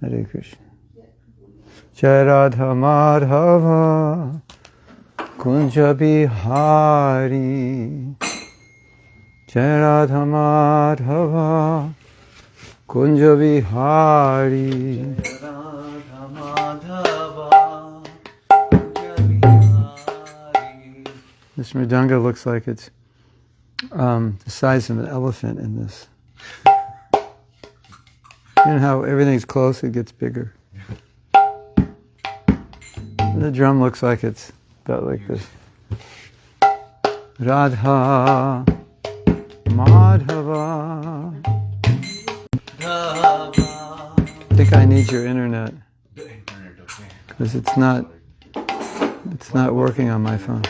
Hare Krishna. Jaya Radha Madhava Kunja Bihari. Jaya Radha Madhava Kunja Bihari. This mridanga looks like it's the size of an elephant in this. You know how everything's close, it gets bigger. And the drum looks like it's about like this. Radha Madhava. I think I need your internet. Because it's not working on my phone.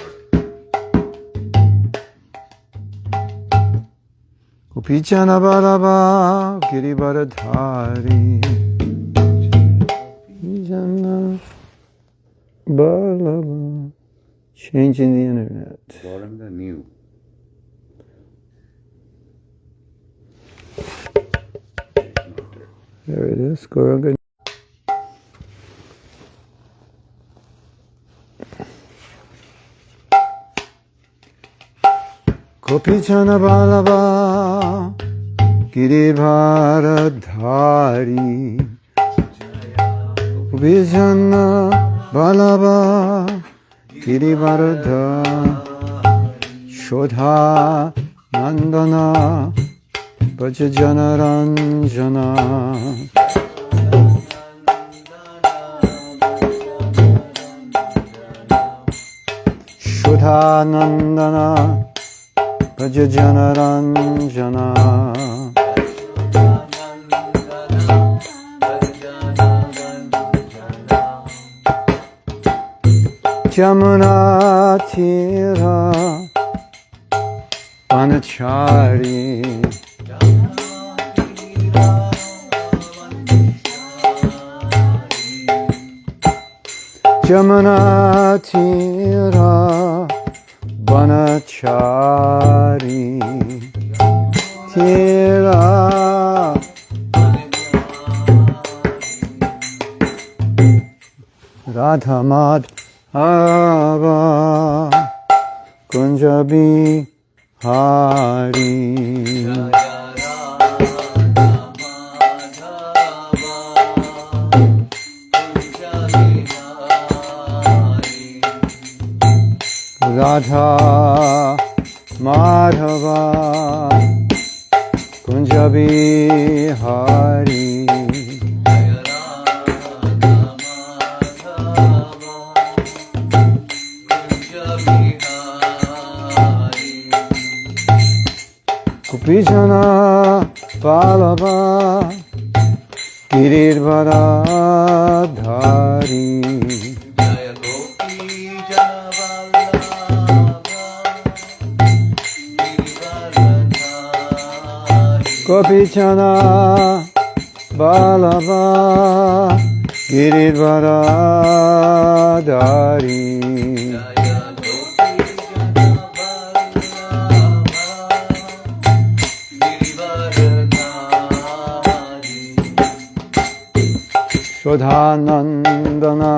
Gopichana Balaba Girivaradhari. Gopichana Balaba. Changing the internet. Gauranga new. There it is, Gauranga. Gopichana Balaba Girivaradhari. Gopichana Balaba Girivaradhari. Shodha Nandana Bhajajana Ranjana. Shodha Nandana Bhajajana Ranjana. Jamuna Tira Vanachari. Jamuna Tira Vanachari. Tira Radha Madhava Kunja Bihari. Radha Madhava Kunja Bihari. Gopijana Balaba Girirvaradhari. Gopichana Balaba Girirvaradhari. Shodhanandana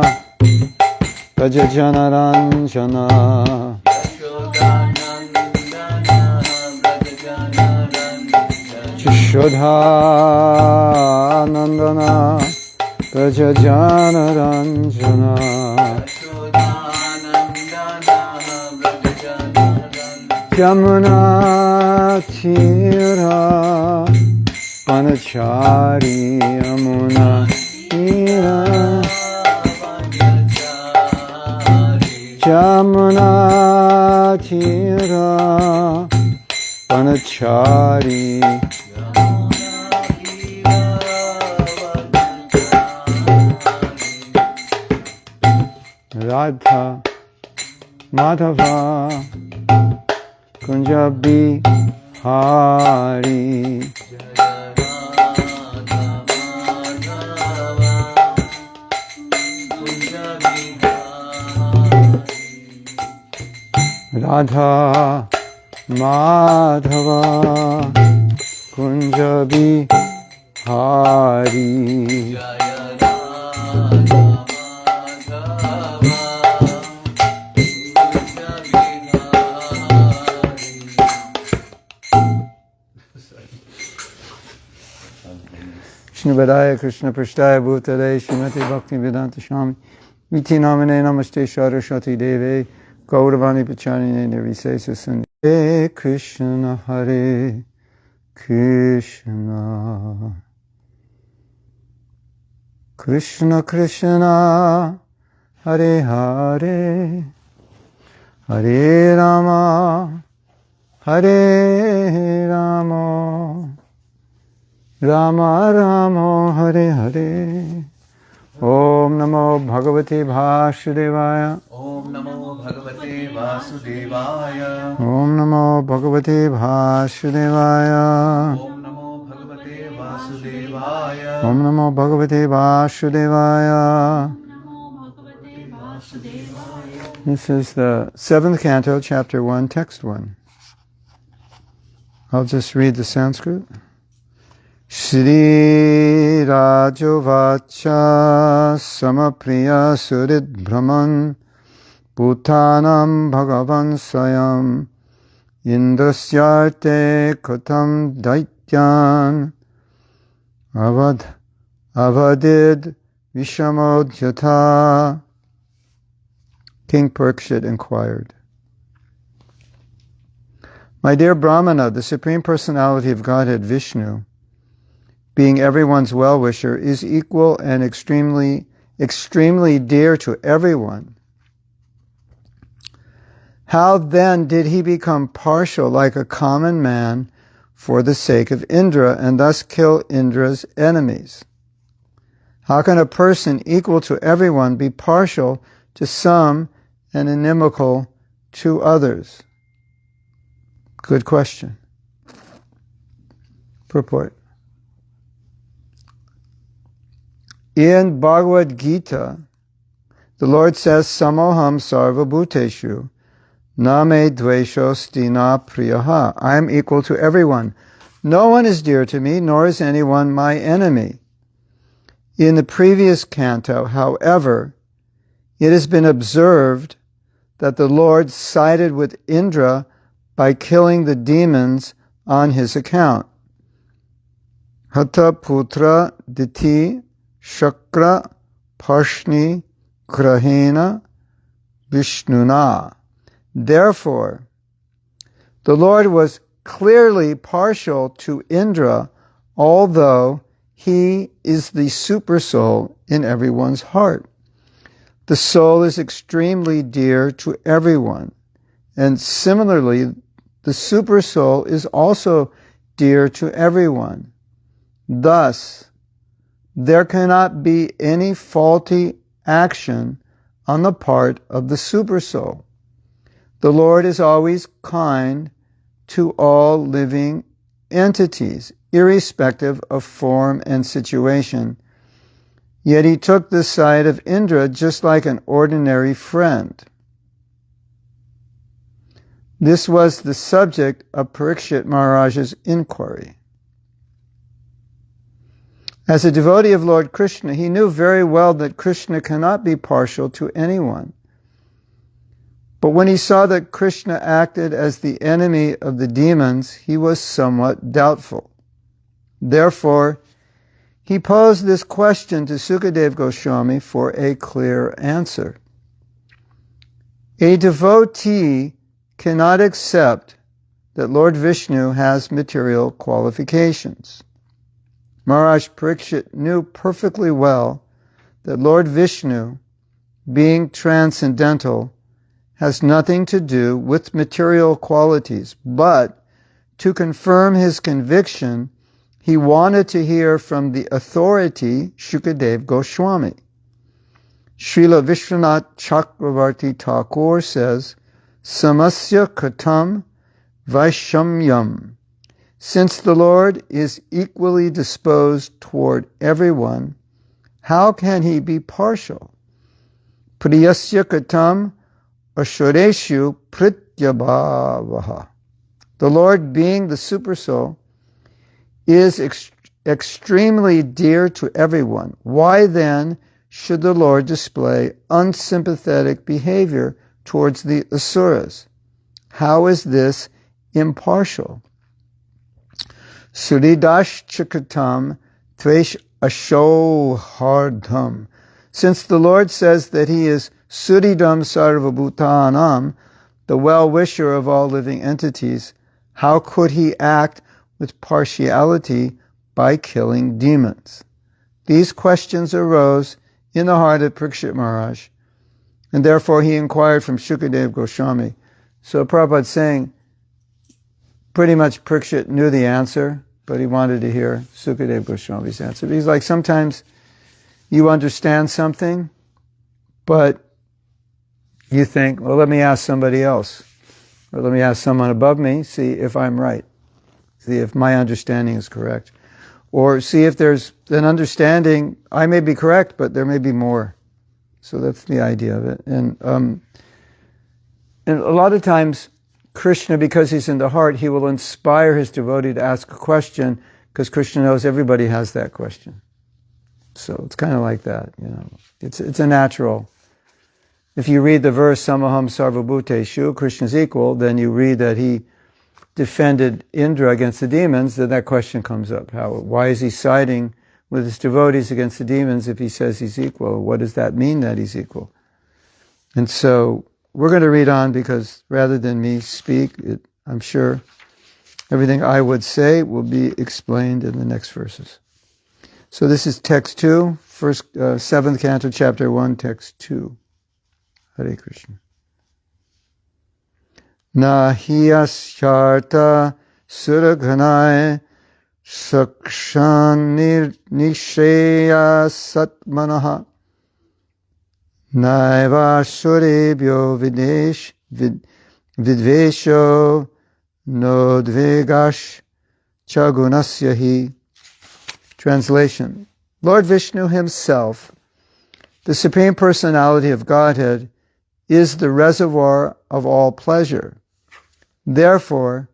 Bhajajana Ranjana. Shodhanandana Bhajajana Ranjana. Jamuna Tira Vanachari. Yamuna Tira Jamuna Tira Vanachari. Radha Madhava Kunja Bihari. Radha Madhava Kunja Hari. Jaya Radha Madhava, Shnubadaya Krishna Prashtaya Bhutale Srimati Bhakti Vedanta Swami Iti Namane Namaste Saraswati Deve Gauravani Pacharine Nirvisesa Sundari Hare Krishna Hare Krishna Krishna Krishna Hare Hare Hare Rama Hare Rama Rama Rama Hare Hare Om Namo Bhagavate Vasudevaya Om Namo Bhagavate Vasudevaya. Om Namo Bhagavate Vasudevaya Om Namo Bhagavate Vasudevaya. Om Namo Bhagavate Vasudevaya. This is the 7th canto, chapter 1, text 1. I'll just read the Sanskrit. Shri Rajovacha Samapriya Surit Brahman Bhutanam Bhagavan Sayam Indrasyarte Katam Daityan Avadid Vishamodhyata. King Parikshit inquired, My dear Brahmana, the Supreme Personality of Godhead Vishnu, being everyone's well-wisher, is equal and extremely dear to everyone. How then did he become partial like a common man for the sake of Indra and thus kill Indra's enemies? How can a person equal to everyone be partial to some and inimical to others? Good question. Purport. In Bhagavad Gita, the Lord says, Samoham sarva bhuteshu, na me dveshosti na priyaha. I am equal to everyone. No one is dear to me, nor is anyone my enemy. In the previous canto, however, it has been observed that the Lord sided with Indra by killing the demons on his account. Hata putra diti Shakra Parshni Grahena Vishnuna. Therefore, the Lord was clearly partial to Indra, although he is the supersoul in everyone's heart. The soul is extremely dear to everyone, and similarly, the supersoul is also dear to everyone. Thus, there cannot be any faulty action on the part of the supersoul. The Lord is always kind to all living entities, irrespective of form and situation. Yet he took the side of Indra just like an ordinary friend. This was the subject of Parikshit Maharaj's inquiry. As a devotee of Lord Krishna, he knew very well that Krishna cannot be partial to anyone. But when he saw that Krishna acted as the enemy of the demons, he was somewhat doubtful. Therefore, he posed this question to Sukadeva Goswami for a clear answer. A devotee cannot accept that Lord Vishnu has material qualifications. Maharaj Parikshit knew perfectly well that Lord Vishnu, being transcendental, has nothing to do with material qualities, but to confirm his conviction, he wanted to hear from the authority Shukadeva Goswami. Srila Vishwanath Chakravarti Thakur says, Samasya Katam Vaishamyam. Since the Lord is equally disposed toward everyone, how can he be partial? Priyasya Katam Ashureshu Prityabhavaha. The Lord, being the Supersoul, is extremely dear to everyone. Why then should the Lord display unsympathetic behavior towards the asuras? How is this impartial? Suridash chakatam tvesh ashohardham. Since the Lord says that he is Suridam Sarvabhutanam, the well-wisher of all living entities, how could he act with partiality by killing demons? These questions arose in the heart of Parikshit Maharaj, and therefore he inquired from Shukadev Goswami. So Prabhupada's saying, pretty much Parikshit knew the answer, but he wanted to hear Shukadev Goswami's answer. He's like, sometimes you understand something, but you think, well, let me ask somebody else. Or let me ask someone above me, see if I'm right. See if my understanding is correct. Or see if there's an understanding, I may be correct, but there may be more. So that's the idea of it. And a lot of times, Krishna, because he's in the heart, he will inspire his devotee to ask a question, because Krishna knows everybody has that question. So it's kind of like that, you know. It's a natural. If you read the verse, Samaham Sarvabhuteshu, Krishna's equal, then you read that he defended Indra against the demons, then that question comes up. Why is he siding with his devotees against the demons if he says he's equal? What does that mean that he's equal? And so we're going to read on, because rather than me speak, I'm sure everything I would say will be explained in the next verses. So this is text 2, 7th canto, chapter 1, text 2. Hare Krishna. Nahiyasyarta suraghanai sakshan nisheya satmanaha naiva surebhyo vidvesho nodvegash chagunasyahi. Translation. Lord Vishnu himself, the Supreme Personality of Godhead, is the reservoir of all pleasure. Therefore,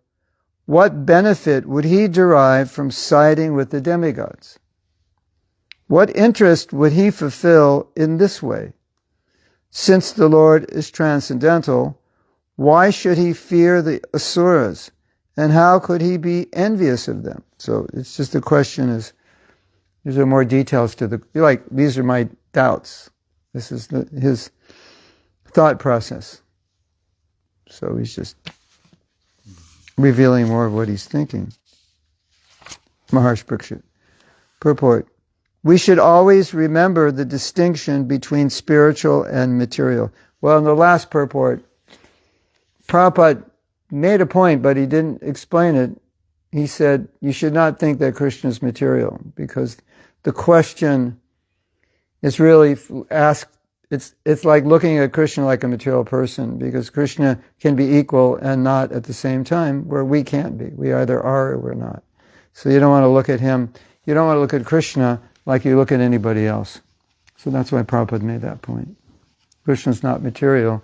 what benefit would he derive from siding with the demigods? What interest would he fulfill in this way? Since the Lord is transcendental, why should he fear the asuras? And how could he be envious of them? So it's just the question is, these are more details to these are my doubts. This is his thought process. So he's just revealing more of what he's thinking. Maharsh Parikshit. Purport. We should always remember the distinction between spiritual and material. Well, in the last purport, Prabhupada made a point, but he didn't explain it. He said, you should not think that Krishna is material, because the question is really asked, it's like looking at Krishna like a material person, because Krishna can be equal and not at the same time, where we can't be. We either are or we're not. So you don't want to look at him, you don't want to look at Krishna like you look at anybody else. So that's why Prabhupada made that point. Krishna's not material.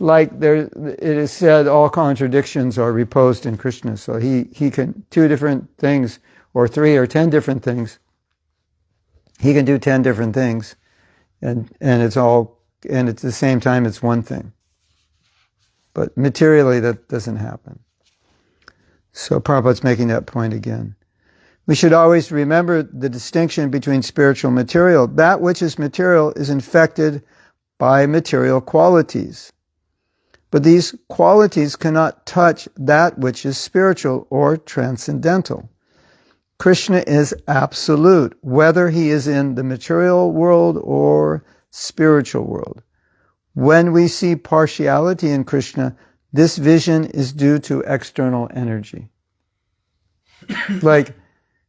Like it is said, all contradictions are reposed in Krishna. So he can, 2 different things, or 3 or 10 different things. He can do 10 different things. And it's all, and at the same time it's one thing. But materially that doesn't happen. So Prabhupada's making that point again. We should always remember the distinction between spiritual and material. That which is material is infected by material qualities. But these qualities cannot touch that which is spiritual or transcendental. Krishna is absolute, whether he is in the material world or spiritual world. When we see partiality in Krishna, this vision is due to external energy. Like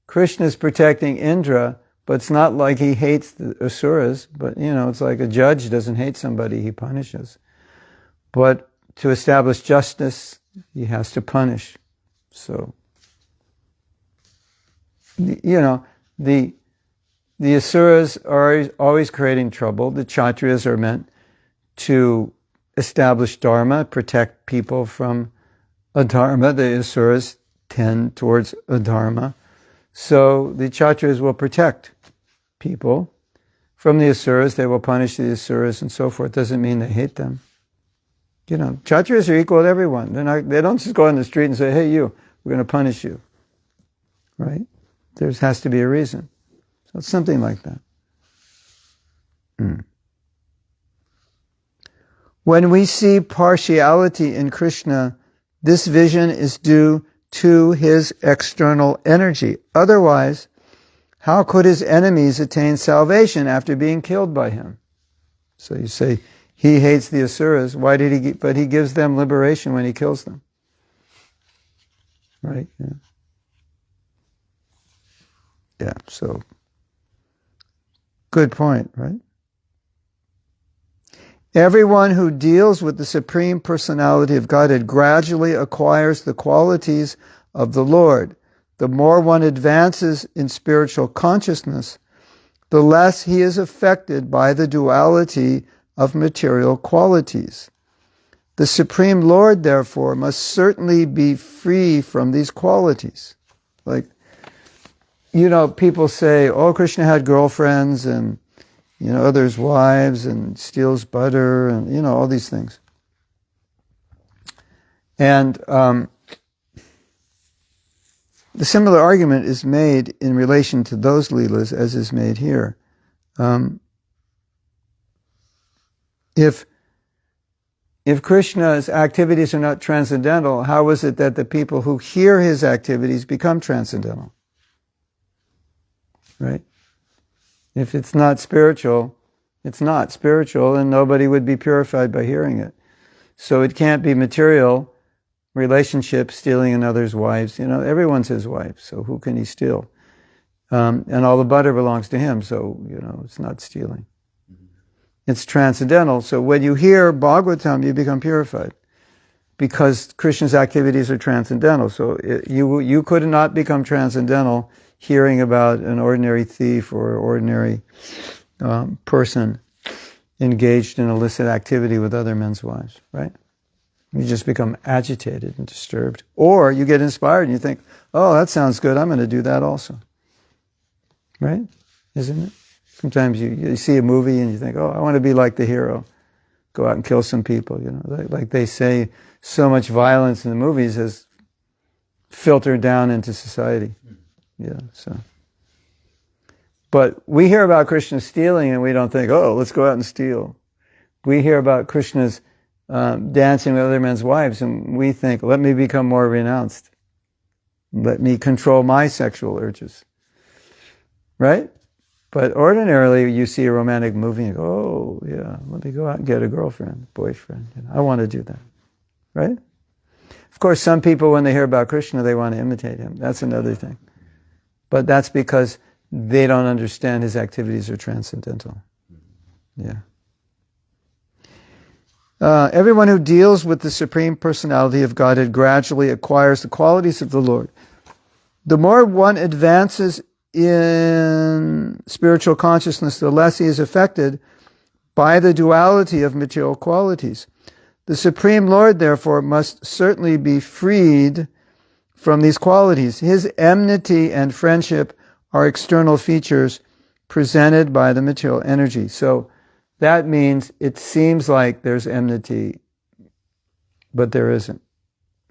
Krishna is protecting Indra, but it's not like he hates the asuras, but it's like a judge doesn't hate somebody, he punishes. But to establish justice, he has to punish. So, the asuras are always creating trouble. The kshatriyas are meant to establish dharma, protect people from adharma. The asuras tend towards adharma. So the Kshatriyas will protect people from the Asuras. They will punish the Asuras and so forth. Doesn't mean they hate them. Kshatriyas are equal to everyone. They don't just go on the street and say, hey, you, we're going to punish you. Right? There has to be a reason. So it's something like that. When we see partiality in Krishna, this vision is due to his external energy. Otherwise, how could his enemies attain salvation after being killed by him? So you say, he hates the Asuras. Why did he? But he gives them liberation when he kills them. Right? Yeah, so good point, right? Everyone who deals with the Supreme Personality of Godhead gradually acquires the qualities of the Lord. The more one advances in spiritual consciousness, the less he is affected by the duality of material qualities. The Supreme Lord, therefore, must certainly be free from these qualities. Like, people say, oh, Krishna had girlfriends and others' wives and steals butter and, all these things. And the similar argument is made in relation to those leelas as is made here. If Krishna's activities are not transcendental, how is it that the people who hear his activities become transcendental? Right? If it's not spiritual, it's not spiritual, and nobody would be purified by hearing it. So it can't be material relationships, stealing another's wives. Everyone's his wife, so who can he steal? And all the butter belongs to him, so, it's not stealing. It's transcendental. So when you hear Bhagavatam, you become purified. Because Krishna's activities are transcendental. So you could not become transcendental hearing about an ordinary thief or ordinary person engaged in illicit activity with other men's wives, right? You just become agitated and disturbed. Or you get inspired and you think, oh, that sounds good, I'm going to do that also. Right? Isn't it? Sometimes you see a movie and you think, oh, I want to be like the hero. Go out and kill some people, Like they say, so much violence in the movies has filtered down into society. Yeah, so. But we hear about Krishna stealing and we don't think, oh, let's go out and steal. We hear about Krishna's dancing with other men's wives and we think, let me become more renounced. Let me control my sexual urges. Right? But ordinarily you see a romantic movie and go, oh, yeah, let me go out and get a girlfriend, boyfriend. I want to do that. Right? Of course, some people, when they hear about Krishna, they want to imitate him. That's another thing. But that's because they don't understand his activities are transcendental. Yeah. Everyone who deals with the Supreme Personality of Godhead gradually acquires the qualities of the Lord. The more one advances in spiritual consciousness, the less he is affected by the duality of material qualities. The Supreme Lord, therefore, must certainly be freed from these qualities. His enmity and friendship are external features presented by the material energy. So that means it seems like there's enmity, but there isn't.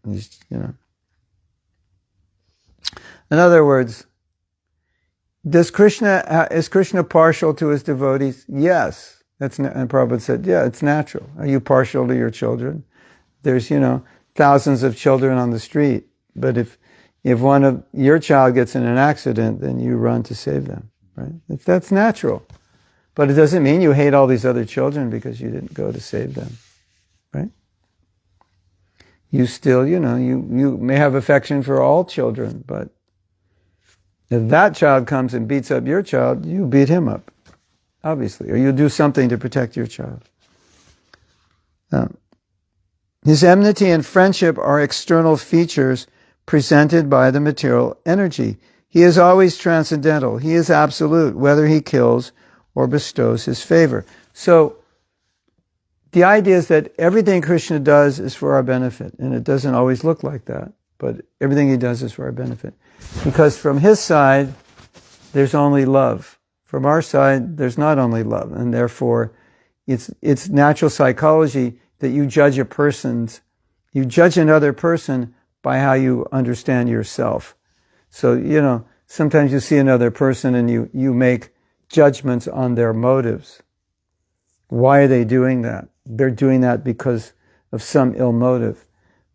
In other words, is Krishna partial to his devotees? Yes. And Prabhupada said, yeah, it's natural. Are you partial to your children? There's, thousands of children on the street. But if one of your child gets in an accident, then you run to save them, right? That's natural. But it doesn't mean you hate all these other children because you didn't go to save them, right? You still, you may have affection for all children, but if that child comes and beats up your child, you beat him up, obviously, or you do something to protect your child. His enmity and friendship are external features presented by the material energy. He is always transcendental. He is absolute, whether he kills or bestows his favor. So, the idea is that everything Krishna does is for our benefit, and it doesn't always look like that. but everything he does is for our benefit. Because from his side, there's only love. From our side, there's not only love, and therefore, it's natural psychology that you judge another person by how you understand yourself. So, sometimes you see another person and you make judgments on their motives. Why are they doing that? They're doing that because of some ill motive.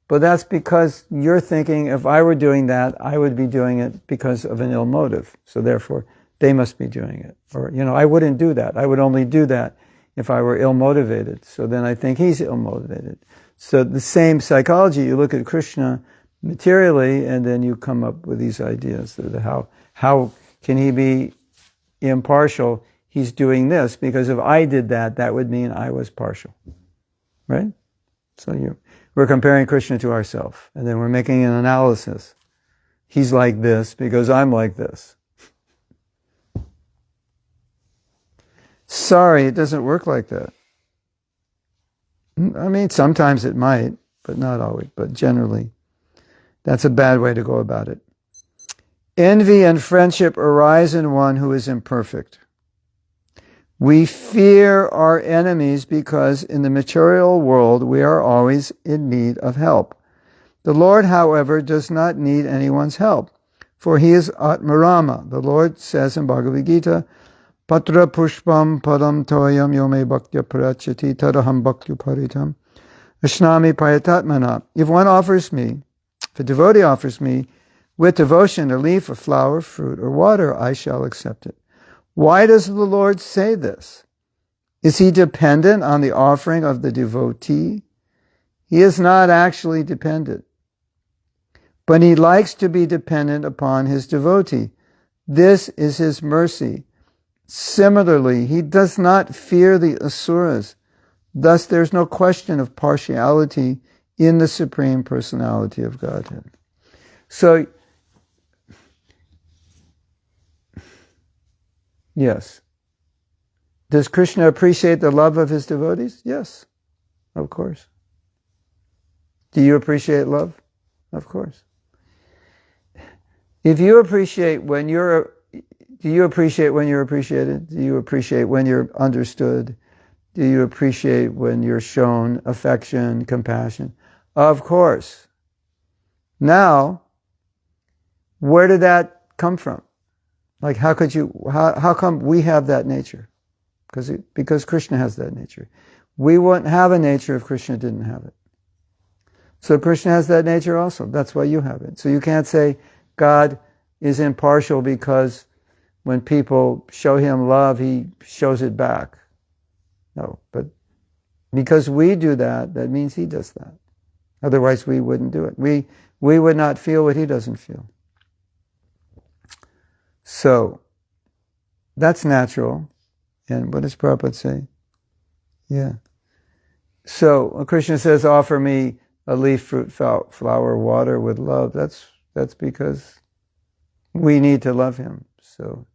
But that's because you're thinking, if I were doing that, I would be doing it because of an ill motive. So therefore, they must be doing it. Or, I wouldn't do that. I would only do that if I were ill-motivated. So then I think he's ill-motivated. So the same psychology, you look at Krishna materially, and then you come up with these ideas. How can he be impartial? He's doing this, because if I did that, that would mean I was partial. Right? So we're comparing Krishna to ourselves, and then we're making an analysis. He's like this because I'm like this. Sorry, it doesn't work like that. I mean, sometimes it might, but not always. But generally, that's a bad way to go about it. Envy and friendship arise in one who is imperfect. We fear our enemies because in the material world we are always in need of help. The Lord, however, does not need anyone's help, for he is Atmarama. The Lord says in Bhagavad Gita, Patra pushpam padam toyam yome bhaktya prachati taraham bhaktya paritam ashnami payatatmana. If a devotee offers me with devotion a leaf, a flower, fruit, or water, I shall accept it. Why does the Lord say this? Is he dependent on the offering of the devotee? He is not actually dependent, but he likes to be dependent upon his devotee. This is his mercy. Similarly, he does not fear the asuras. Thus, there's no question of partiality in the Supreme Personality of Godhead. So, yes. Does Krishna appreciate the love of his devotees? Yes, of course. Do you appreciate love? Of course. If you appreciate do you appreciate when you're appreciated? Do you appreciate when you're understood? Do you appreciate when you're shown affection, compassion? Of course. Now, where did that come from? Like, how come we have that nature? Because Krishna has that nature. We wouldn't have a nature if Krishna didn't have it. So Krishna has that nature also. That's why you have it. So you can't say God is impartial because when people show him love, he shows it back. No, but because we do that, that means he does that. Otherwise we wouldn't do it. We would not feel what he doesn't feel. So, that's natural. And what does Prabhupada say? Yeah. So, Krishna says, offer me a leaf, fruit, flower, water with love. That's because we need to love him. So,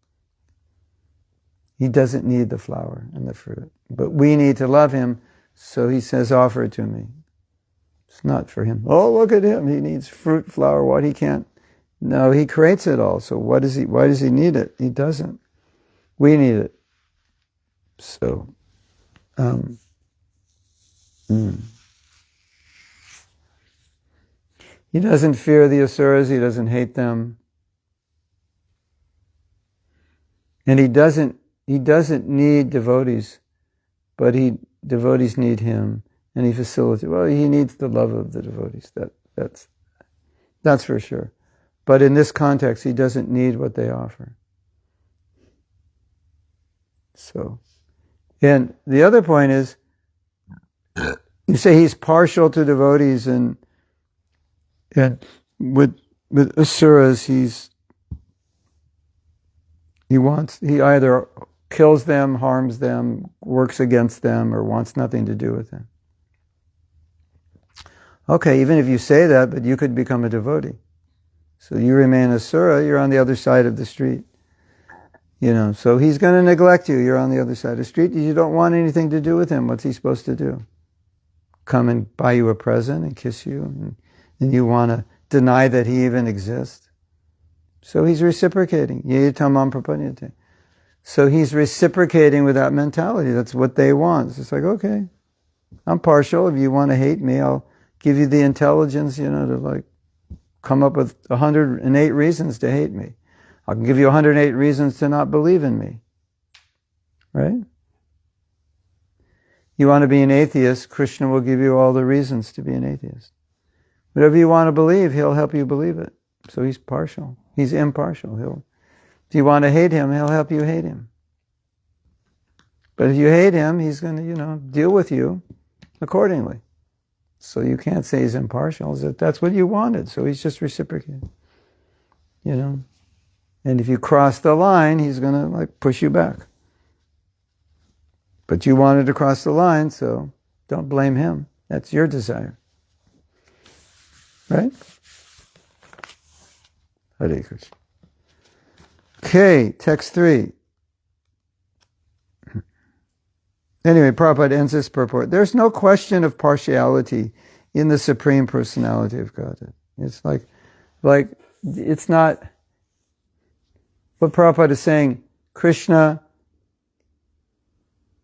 he doesn't need the flower and the fruit. But we need to love him, so he says, offer it to me. It's not for him. Oh, look at him. He needs fruit, flower, water. He can't. No, he creates it all. So why does he need it? He doesn't. We need it. So, he doesn't fear the asuras. He doesn't hate them. And he doesn't need devotees, but devotees need him, and he facilitates. Well, he needs the love of the devotees. That's for sure. But in this context, he doesn't need what they offer. So, and the other point is, you say he's partial to devotees, and with asuras, he either kills them, harms them, works against them, or wants nothing to do with them. Okay, even if you say that, but you could become a devotee. So you remain asura, you're on the other side of the street. So he's going to neglect you, you're on the other side of the street. You don't want anything to do with him. What's he supposed to do? Come and buy you a present and kiss you, and you want to deny that he even exists. So he's reciprocating. Ye tamam prapadyate. So he's reciprocating with that mentality. That's what they want. It's just like, okay, I'm partial. If you want to hate me, I'll give you the intelligence, to like come up with 108 reasons to hate me. I can give you 108 reasons to not believe in me. Right? You want to be an atheist, Krishna will give you all the reasons to be an atheist. Whatever you want to believe, he'll help you believe it. So he's partial. He's impartial. If you want to hate him, he'll help you hate him. But if you hate him, he's going to, deal with you accordingly. So you can't say he's impartial. That's what you wanted. So he's just reciprocating. And if you cross the line, he's going to like push you back. But you wanted to cross the line, so don't blame him. That's your desire. Right? Hare Krishna. Okay, text 3. Anyway, Prabhupada ends this purport. There's no question of partiality in the Supreme Personality of Godhead. It's like it's not what Prabhupada is saying. Krishna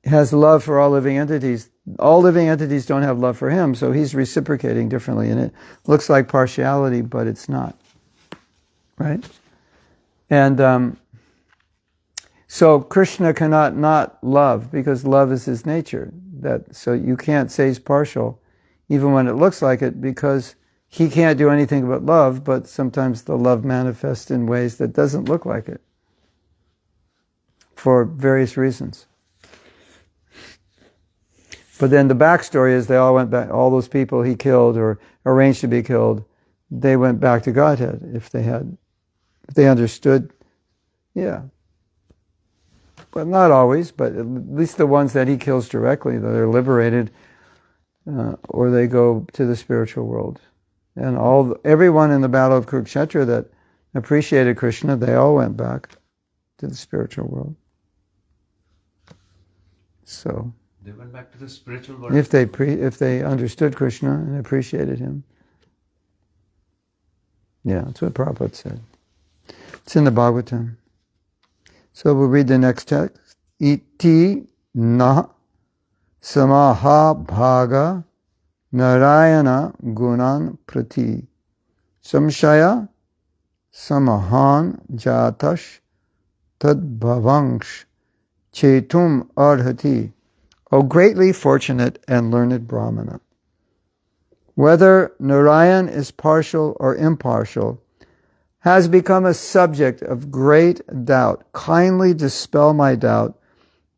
has love for all living entities. All living entities don't have love for him, so he's reciprocating differently. And it looks like partiality, but it's not. Right? And so Krishna cannot not love, because love is his nature. So you can't say he's partial, even when it looks like it, because he can't do anything but love, but sometimes the love manifests in ways that doesn't look like it, for various reasons. But then the backstory is they all went back, all those people he killed or arranged to be killed, they went back to Godhead if they understood. Yeah. But not always, but at least the ones that he kills directly, that are liberated, or they go to the spiritual world. And everyone in the Battle of Kurukshetra that appreciated Krishna, they all went back to the spiritual world. So they went back to the spiritual world. If they understood Krishna and appreciated him. Yeah, that's what Prabhupada said. It's in the Bhagavatam. So we'll read the next text. Iti na samaha bhaga narayana gunan prati samshaya samahan jatash tadbhavangsh chetum arhati. O greatly fortunate and learned Brahmana, whether Narayan is partial or impartial has become a subject of great doubt. Kindly dispel my doubt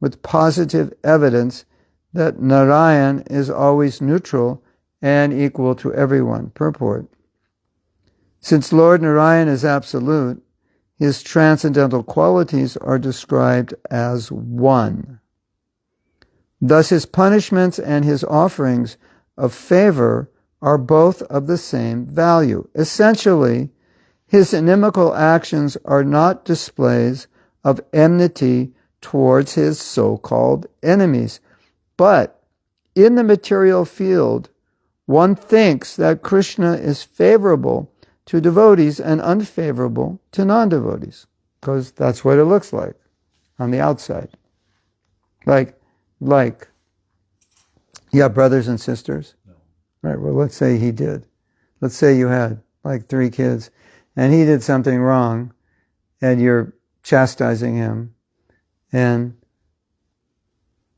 with positive evidence that Narayan is always neutral and equal to everyone. Purport. Since Lord Narayan is absolute, his transcendental qualities are described as one. Thus his punishments and his offerings of favor are both of the same value. Essentially, his inimical actions are not displays of enmity towards his so-called enemies. But in the material field, one thinks that Krishna is favorable to devotees and unfavorable to non-devotees, because that's what it looks like on the outside. Like, you have brothers and sisters? No. Right, well, let's say he did. Let's say you had like 3 kids, and he did something wrong, and you're chastising him, and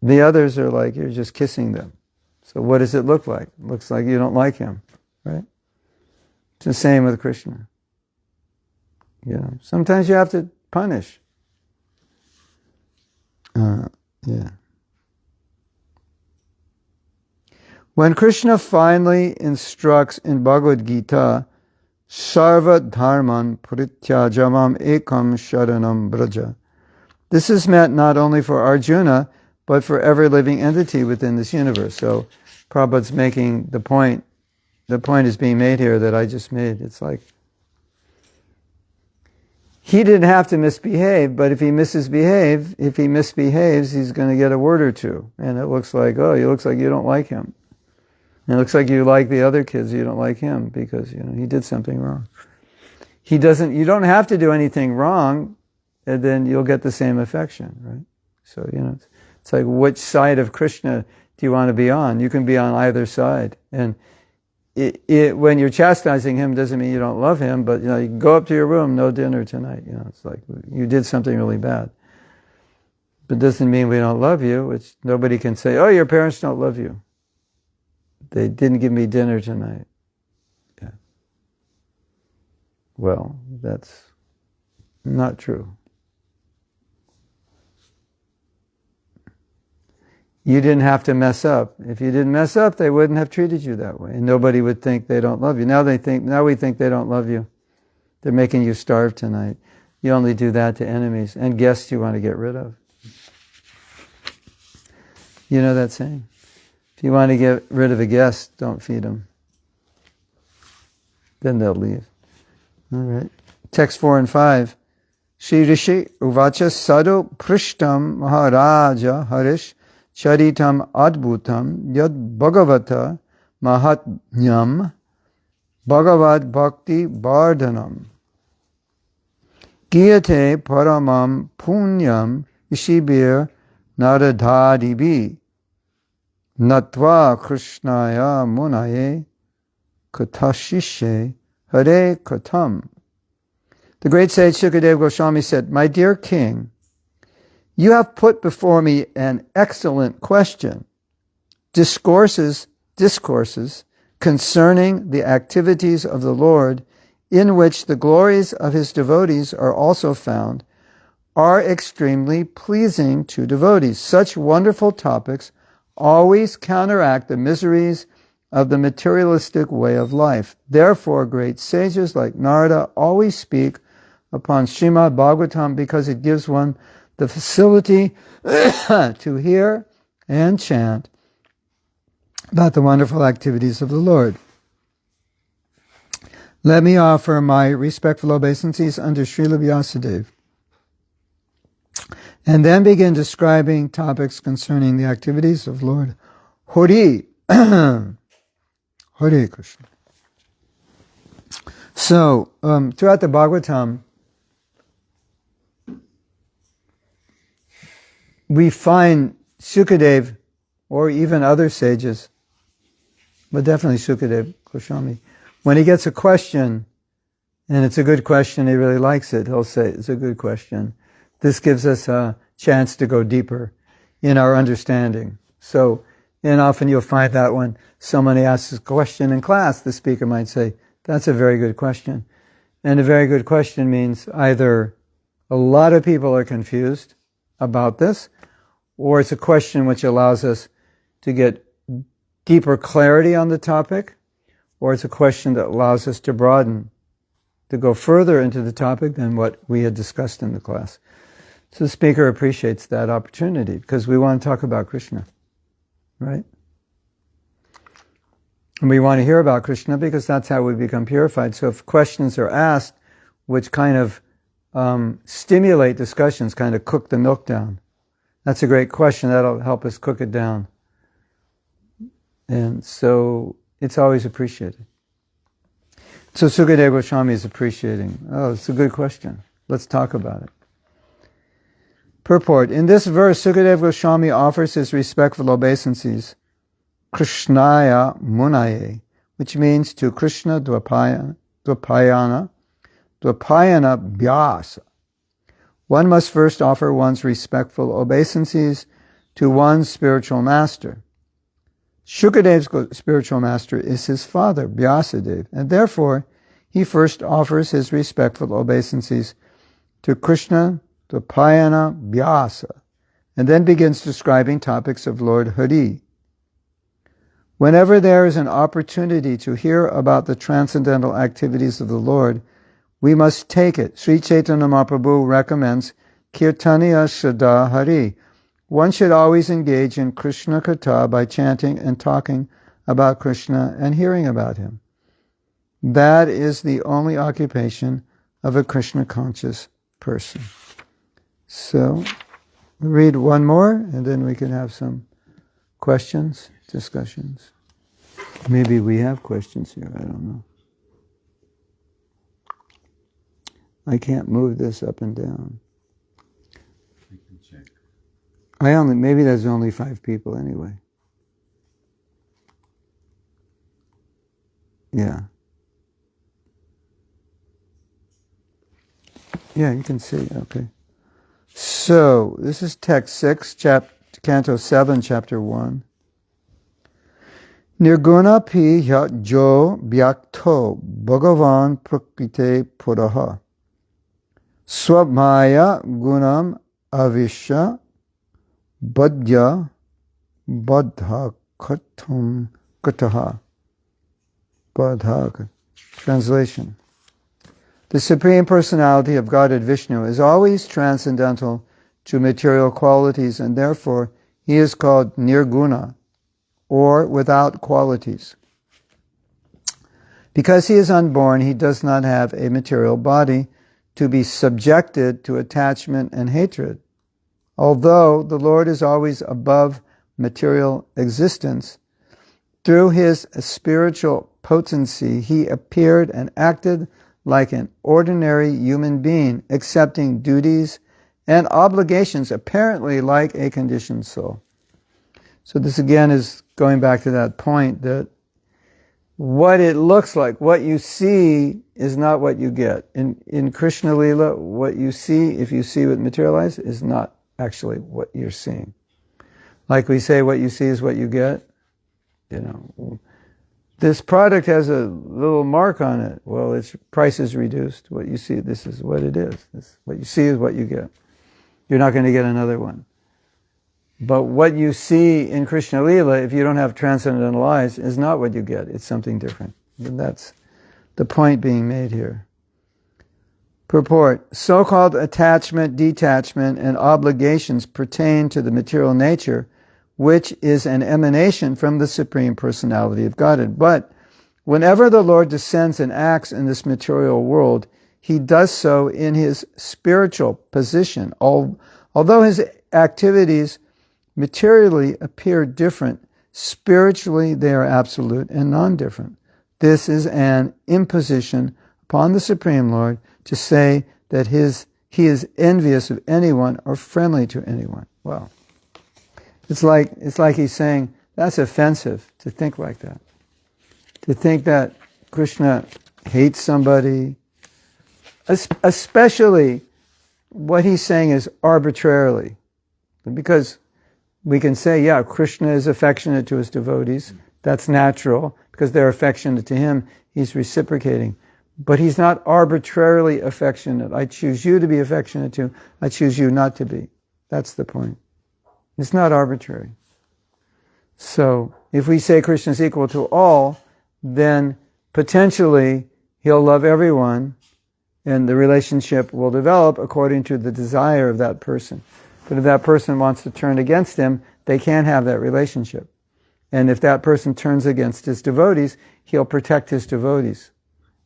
the others are like, you're just kissing them. So what does it look like? It looks like you don't like him, right? It's the same with Krishna. Sometimes you have to punish. Yeah. When Krishna finally instructs in Bhagavad Gita, Sarva Dharman Parityajamam Ekam Sharanam Braja, this is meant not only for Arjuna, but for every living entity within this universe. So Prabhupada's making the point is being made here that I just made. It's like, he didn't have to misbehave, but if he misbehaves, he's going to get a word or two. And it looks like, you don't like him. And it looks like you like the other kids, you don't like him because, he did something wrong. You don't have to do anything wrong, and then you'll get the same affection, right? So, it's like, which side of Krishna do you want to be on? You can be on either side. And when you're chastising him, doesn't mean you don't love him, but, you can go up to your room, no dinner tonight. It's like, you did something really bad. But it doesn't mean we don't love you. Nobody can say, oh, your parents don't love you. They didn't give me dinner tonight. Yeah. Well, that's not true. You didn't have to mess up. If you didn't mess up, they wouldn't have treated you that way. And nobody would think they don't love you. Now we think they don't love you. They're making you starve tonight. You only do that to enemies and guests you want to get rid of. You know that saying? If you want to get rid of a guest, don't feed them. Then they'll leave. All right. Text 4 and 5. Shri Rishi Uvacha Sadhu Prishtam Maharaja Harish Charitam Adbhutam Yad Bhagavata Mahatmyam Bhagavad Bhakti Bardhanam Giyate Paramam Punyam Ishibir Naradhadibi Natva Krishnaya Munaye Katashishe Hare Katam. The great sage Shukadeva Goswami said, "My dear king, you have put before me an excellent question. Discourses concerning the activities of the Lord, in which the glories of his devotees are also found, are extremely pleasing to devotees. Such wonderful topics always counteract the miseries of the materialistic way of life. Therefore, great sages like Narada always speak upon Śrīmad Bhāgavatam because it gives one the facility to hear and chant about the wonderful activities of the Lord. Let me offer my respectful obeisances under Srila Vyasadeva, and then begin describing topics concerning the activities of Lord Hari. Hare Krishna. So, throughout the Bhagavatam, we find Sukadeva, or even other sages, but definitely Sukadeva Goswami, when he gets a question, and it's a good question, he really likes it, he'll say, it's a good question. This gives us a chance to go deeper in our understanding. So, and often you'll find that when somebody asks a question in class, the speaker might say, that's a very good question. And a very good question means either a lot of people are confused about this, or it's a question which allows us to get deeper clarity on the topic, or it's a question that allows us to broaden, to go further into the topic than what we had discussed in the class. So the speaker appreciates that opportunity because we want to talk about Krishna, right? And we want to hear about Krishna because that's how we become purified. So if questions are asked which kind of stimulate discussions, kind of cook the milk down, that's a great question. That'll help us cook it down. And so it's always appreciated. So Sukadeva Goswami is appreciating. Oh, it's a good question. Let's talk about it. Purport. In this verse, Sukadeva Goswami offers his respectful obeisances, Krishnaya Munaye, which means to Krishna Dvapayana Vyasa. One must first offer one's respectful obeisances to one's spiritual master. Shukadeva's spiritual master is his father, Vyasadeva, and therefore he first offers his respectful obeisances to Krishna Dvapayana Vyasa, and then begins describing topics of Lord Hari. Whenever there is an opportunity to hear about the transcendental activities of the Lord, we must take it. Sri Chaitanya Mahaprabhu recommends Kirtaniya Shraddha Hari. One should always engage in Krishna Katha by chanting and talking about Krishna and hearing about him. That is the only occupation of a Krishna conscious person. So, read one more and then we can have some questions, discussions. Maybe we have questions here, I don't know. I can't move this up and down. We can check. Maybe there's only 5 people anyway. Yeah. Yeah, you can see, okay. So, this is text 6, Canto 7, chapter 1. Nirguna pi jo byakto bhagavan prakrite puraha swamaya gunam avisha badhya badha katam kataha. Badha. Translation. The Supreme Personality of Godhead Vishnu is always transcendental to material qualities, and therefore he is called nirguna, or without qualities. Because he is unborn, he does not have a material body to be subjected to attachment and hatred. Although the Lord is always above material existence, through his spiritual potency, he appeared and acted like an ordinary human being, accepting duties and obligations, apparently like a conditioned soul. So this again is going back to that point that what it looks like, what you see is not what you get. In Krishna Lila, what you see, if you see what materialized, is not actually what you're seeing. Like we say, what you see is what you get. You know, this product has a little mark on it. Well, its price is reduced. What you see, this is what it is. What you see is what you get. You're not going to get another one. But what you see in Krishna Lila, if you don't have transcendental eyes, is not what you get. It's something different. And that's the point being made here. Purport. So-called attachment, detachment, and obligations pertain to the material nature, which is an emanation from the Supreme Personality of Godhead. But whenever the Lord descends and acts in this material world, he does so in his spiritual position. Although his activities materially appear different, spiritually they are absolute and non-different. This is an imposition upon the Supreme Lord to say that he is envious of anyone or friendly to anyone. Well, it's like he's saying, that's offensive to think like that. To think that Krishna hates somebody, especially what he's saying is arbitrarily. Because we can say, yeah, Krishna is affectionate to his devotees. That's natural, because they're affectionate to him. He's reciprocating. But he's not arbitrarily affectionate. I choose you to be affectionate to. I choose you not to be. That's the point. It's not arbitrary. So, if we say Krishna is equal to all, then potentially he'll love everyone, and the relationship will develop according to the desire of that person. But if that person wants to turn against him, they can't have that relationship. And if that person turns against his devotees, he'll protect his devotees.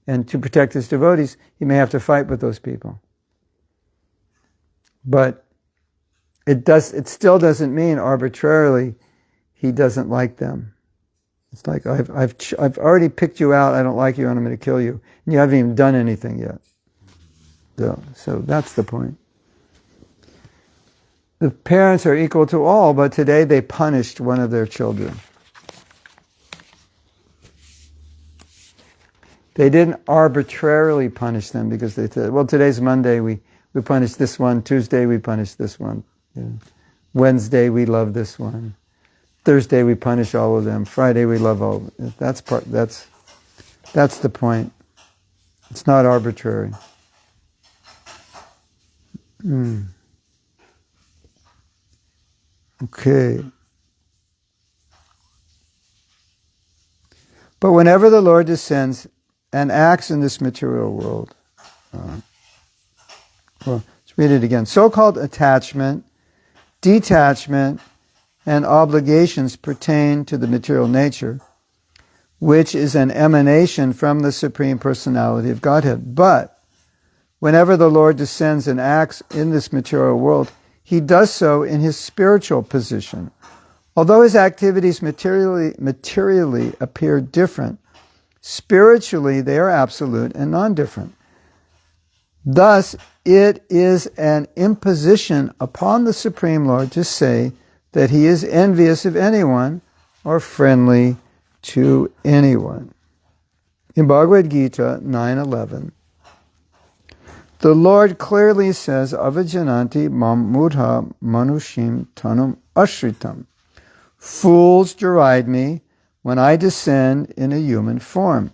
And to protect his devotees, he may have to fight with those people. But it still doesn't mean arbitrarily he doesn't like them. It's like, I've already picked you out, I don't like you, and I'm going to kill you. And you haven't even done anything yet. So that's the point. The parents are equal to all, but today they punished one of their children. They didn't arbitrarily punish them because they said, well, today's Monday, we punish this one. Tuesday, we punish this one. Wednesday, we love this one. Thursday, we punish all of them. Friday, we love all of them. That's the point. It's not arbitrary. Okay. But whenever the Lord descends and acts in this material world, well, let's read it again. So-called attachment, detachment, and obligations pertain to the material nature, which is an emanation from the Supreme Personality of Godhead. But whenever the Lord descends and acts in this material world, he does so in his spiritual position. Although his activities materially appear different, spiritually they are absolute and non-different. Thus, it is an imposition upon the Supreme Lord to say that he is envious of anyone or friendly to anyone. In Bhagavad Gita 9:11, the Lord clearly says, Avajananti mam mudha manushim tanum ashritam. Fools deride me when I descend in a human form.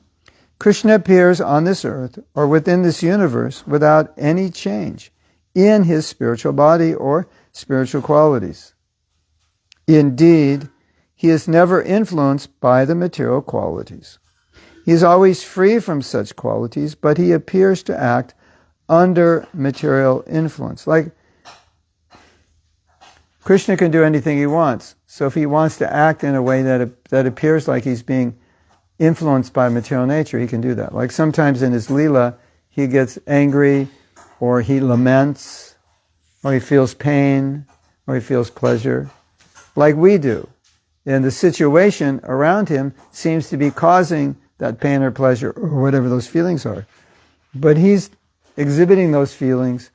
Krishna appears on this earth or within this universe without any change in his spiritual body or spiritual qualities. Indeed, he is never influenced by the material qualities. He is always free from such qualities, but he appears to act under material influence. Like, Krishna can do anything he wants. So if he wants to act in a way that appears like he's being influenced by material nature, he can do that. Like sometimes in his lila, he gets angry, or he laments, or he feels pain, or he feels pleasure, like we do. And the situation around him seems to be causing that pain or pleasure, or whatever those feelings are. But he's exhibiting those feelings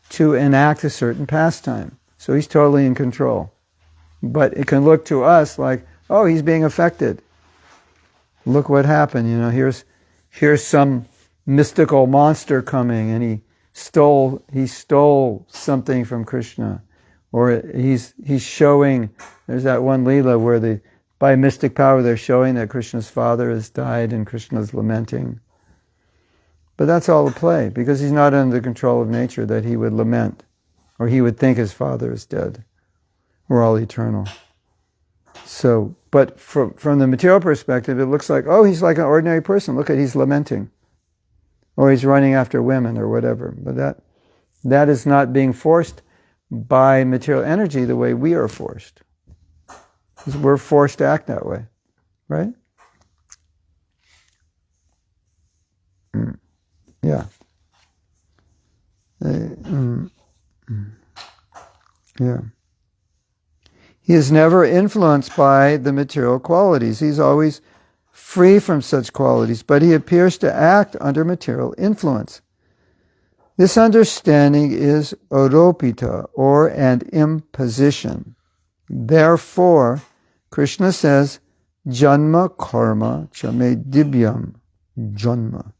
to enact a certain pastime. So he's totally in control. But it can look to us like, oh, he's being affected. Look what happened. Here's some mystical monster coming, and he stole something from Krishna, or he's showing. There's that one lila where by mystic power they're showing that Krishna's father has died and Krishna's lamenting. But that's all a play, because he's not under the control of nature that he would lament, or he would think his father is dead. We're all eternal. So, but from the material perspective, it looks like, oh, he's like an ordinary person. Look he's lamenting. Or he's running after women or whatever. But that is not being forced by material energy the way we are forced. Because we're forced to act that way. Right? Yeah. Yeah. He is never influenced by the material qualities. He's always free from such qualities, but he appears to act under material influence. This understanding is aropita, or an imposition. Therefore, Krishna says, Janma karma chame divyam janma.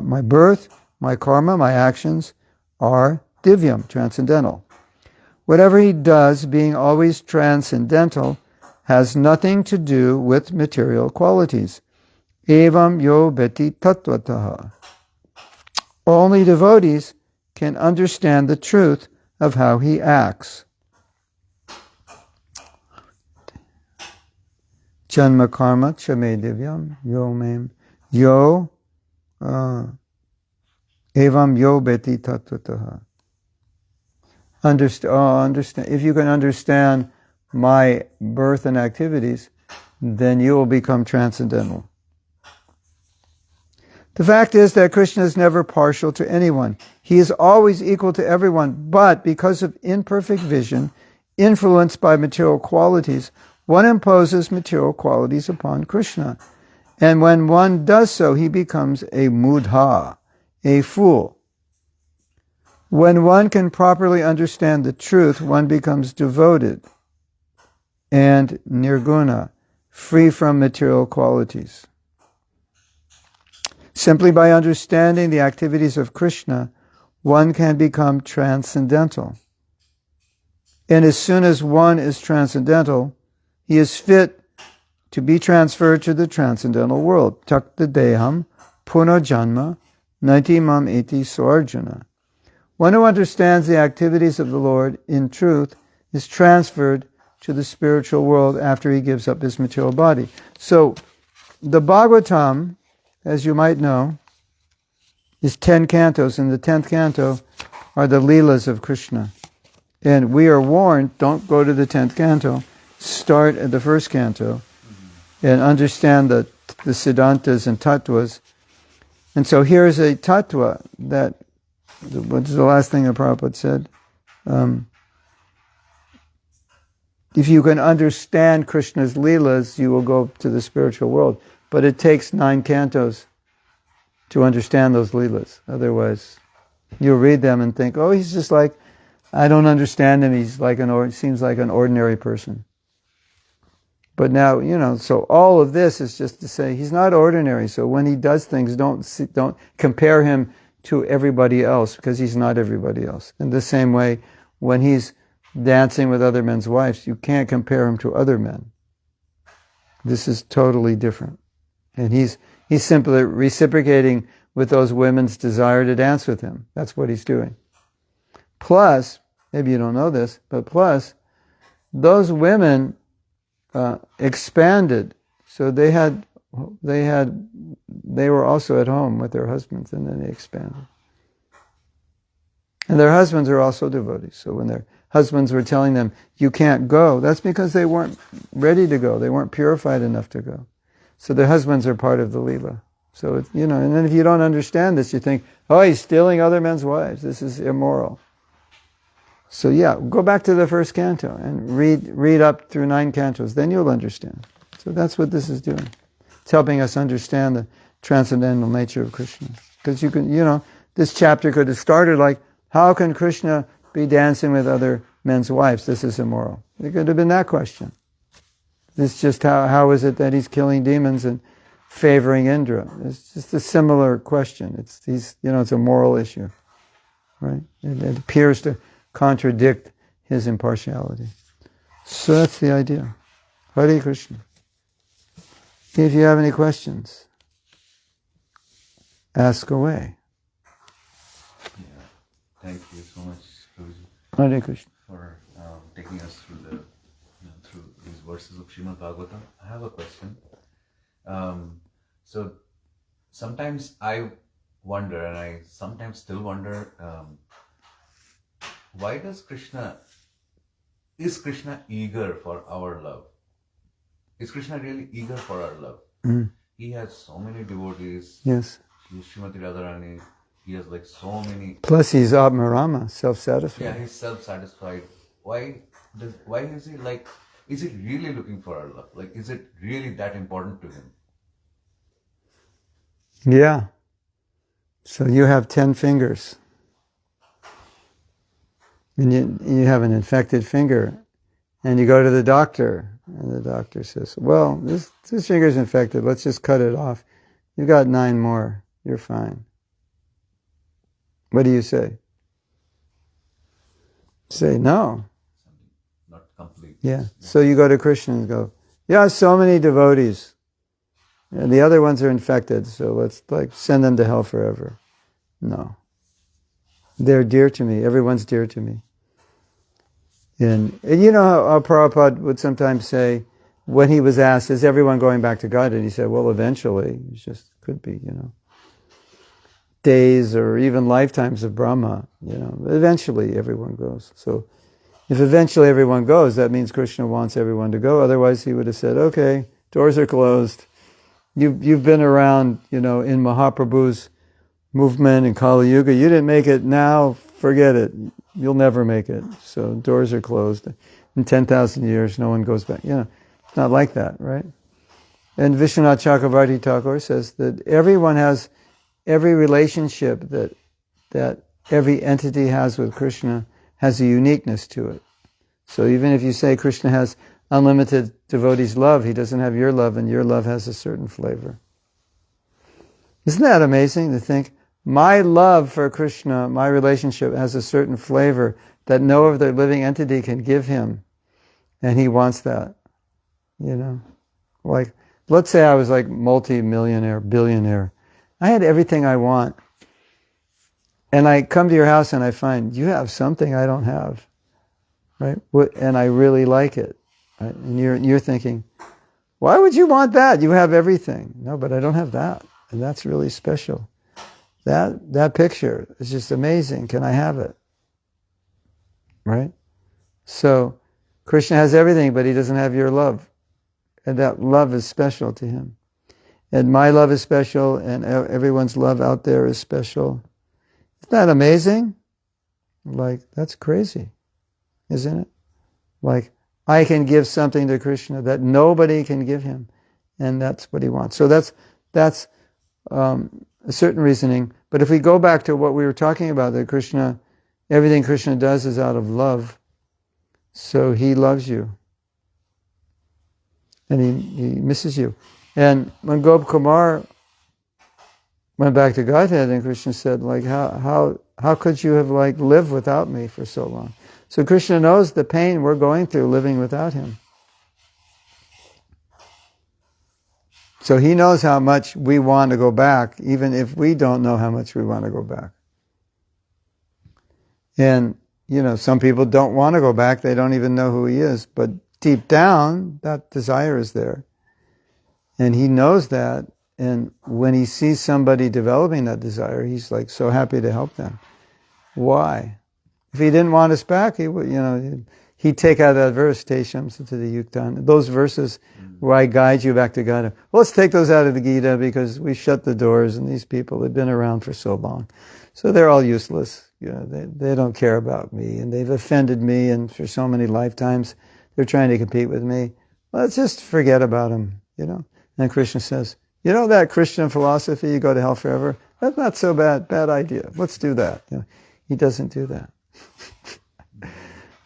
My birth, my karma, my actions are divyam, transcendental. Whatever he does, being always transcendental, has nothing to do with material qualities. Evam yo beti tattvataha. Only devotees can understand the truth of how he acts. Janma karma chame divyam yo mem yo evam yo beti tattvataha. Understand. If you can understand my birth and activities, then you will become transcendental. The fact is that Krishna is never partial to anyone. He is always equal to everyone, but because of imperfect vision, influenced by material qualities, one imposes material qualities upon Krishna. And when one does so, he becomes a mudha, a fool. When one can properly understand the truth, one becomes devoted and nirguna, free from material qualities. Simply by understanding the activities of Krishna, one can become transcendental. And as soon as one is transcendental, he is fit to be transferred to the transcendental world. Takta deham punojanma naitimam iti soarjuna. One who understands the activities of the Lord in truth is transferred to the spiritual world after he gives up his material body. So, the Bhagavatam, as you might know, is 10 cantos, and the 10th canto are the lilas of Krishna. And we are warned, don't go to the 10th canto, start at the first canto, and understand the Siddhāntas and tattvas. And so here's a tattva that, what's the last thing that Prabhupada said? if you can understand Krishna's leelas, you will go to the spiritual world. But it takes 9 cantos to understand those leelas. Otherwise, you'll read them and think, oh, he's just like, I don't understand him. He's like seems like an ordinary person. But now, so all of this is just to say he's not ordinary. So when he does things, don't compare him to everybody else, because he's not everybody else. In the same way, when he's dancing with other men's wives, you can't compare him to other men. This is totally different. And he's simply reciprocating with those women's desire to dance with him. That's what he's doing. Plus, maybe you don't know this, but plus, those women expanded. So they were also at home with their husbands, and then they expanded. And their husbands are also devotees. So when their husbands were telling them, you can't go, that's because they weren't ready to go. They weren't purified enough to go. So their husbands are part of the lila. So, and then if you don't understand this, you think, oh, he's stealing other men's wives. This is immoral. So go back to the first canto and read up through 9 cantos. Then you'll understand. So that's what this is doing. It's helping us understand the transcendental nature of Krishna. Because you can, this chapter could have started like, how can Krishna be dancing with other men's wives? This is immoral. It could have been that question. It's just how is it that he's killing demons and favoring Indra? It's just a similar question. It's a moral issue, right? It appears to contradict his impartiality. So that's the idea. Hare Krishna. If you have any questions, ask away. Yeah. Thank you so much, Prabhuji, Hare Krishna. for taking us through through these verses of Śrīmad Bhāgavatam. I have a question. So sometimes I wonder, and I sometimes still wonder, why is Krishna eager for our love? Is Krishna really eager for our love? Mm. He has so many devotees. Yes. He's Srimati Radharani. He has like so many. Plus he's Atmarama, self-satisfied. Yeah, he's self-satisfied. Why is he like, is he really looking for our love? Like, is it really that important to him? Yeah. So you have 10 fingers. And you have an infected finger. And you go to the doctor. And the doctor says, well, this finger's infected. Let's just cut it off. You've got 9 more. You're fine. What do you say? Say no. Not complete. Yeah. So you go to Krishna and go, yeah, so many devotees. And the other ones are infected, so let's send them to hell forever. No. They're dear to me. Everyone's dear to me. And you know how Prabhupada would sometimes say, when he was asked, is everyone going back to God? And he said, well, eventually. It just could be, days or even lifetimes of Brahma, Eventually everyone goes. So if eventually everyone goes, that means Krishna wants everyone to go. Otherwise he would have said, okay, doors are closed. You've been around, in Mahaprabhu's movement in Kali Yuga. You didn't make it now, forget it. You'll never make it. So doors are closed. In 10,000 years, no one goes back. It's not like that, right? And Vishwanath Chakravarti Thakur says that everyone has every relationship that every entity has with Krishna has a uniqueness to it. So even if you say Krishna has unlimited devotees' love, he doesn't have your love, and your love has a certain flavor. Isn't that amazing to think, my love for Krishna, my relationship has a certain flavor that no other living entity can give him, and he wants that, Like, let's say I was like multi-millionaire, billionaire. I had everything I want. And I come to your house and I find, you have something I don't have, right? And I really like it. Right? And you're thinking, why would you want that? You have everything. No, but I don't have that. And that's really special. That picture is just amazing. Can I have it? Right? So, Krishna has everything, but he doesn't have your love. And that love is special to him. And my love is special, and everyone's love out there is special. Isn't that amazing? Like, that's crazy, isn't it? Like, I can give something to Krishna that nobody can give him. And that's what he wants. So that's a certain reasoning. But if we go back to what we were talking about, that Krishna, everything Krishna does is out of love. So he loves you. And he misses you. And when Gop Kumar went back to Godhead, and Krishna said, like, how could you have like lived without me for so long? So Krishna knows the pain we're going through living without him. So he knows how much we want to go back, even if we don't know how much we want to go back. And, some people don't want to go back. They don't even know who he is. But deep down, that desire is there. And he knows that. And when he sees somebody developing that desire, he's like so happy to help them. Why? If he didn't want us back, he would, he'd take out that verse, Tesham to the Yuktan. Those verses where I guide you back to God. Well, let's take those out of the Gita because we shut the doors and these people have been around for so long. So they're all useless. They don't care about me and they've offended me, and for so many lifetimes they're trying to compete with me. Let's just forget about them, And Krishna says, that Christian philosophy, you go to hell forever, that's not so bad idea. Let's do that. He doesn't do that.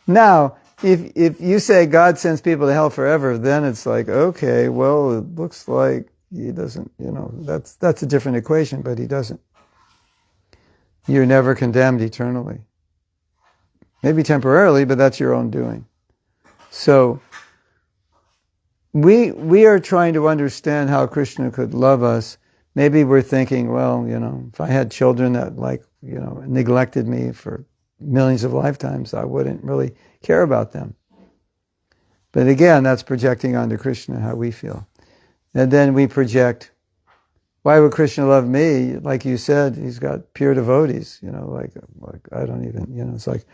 Now, if you say God sends people to hell forever, then it's like, okay, well, it looks like he doesn't, that's a different equation, but he doesn't. You're never condemned eternally. Maybe temporarily, but that's your own doing. So, we are trying to understand how Krishna could love us. Maybe we're thinking, well, if I had children that neglected me for millions of lifetimes, I wouldn't really care about them. But again, that's projecting onto Krishna how we feel. And then we project, why would Krishna love me? Like you said, he's got pure devotees, like I don't even, it's like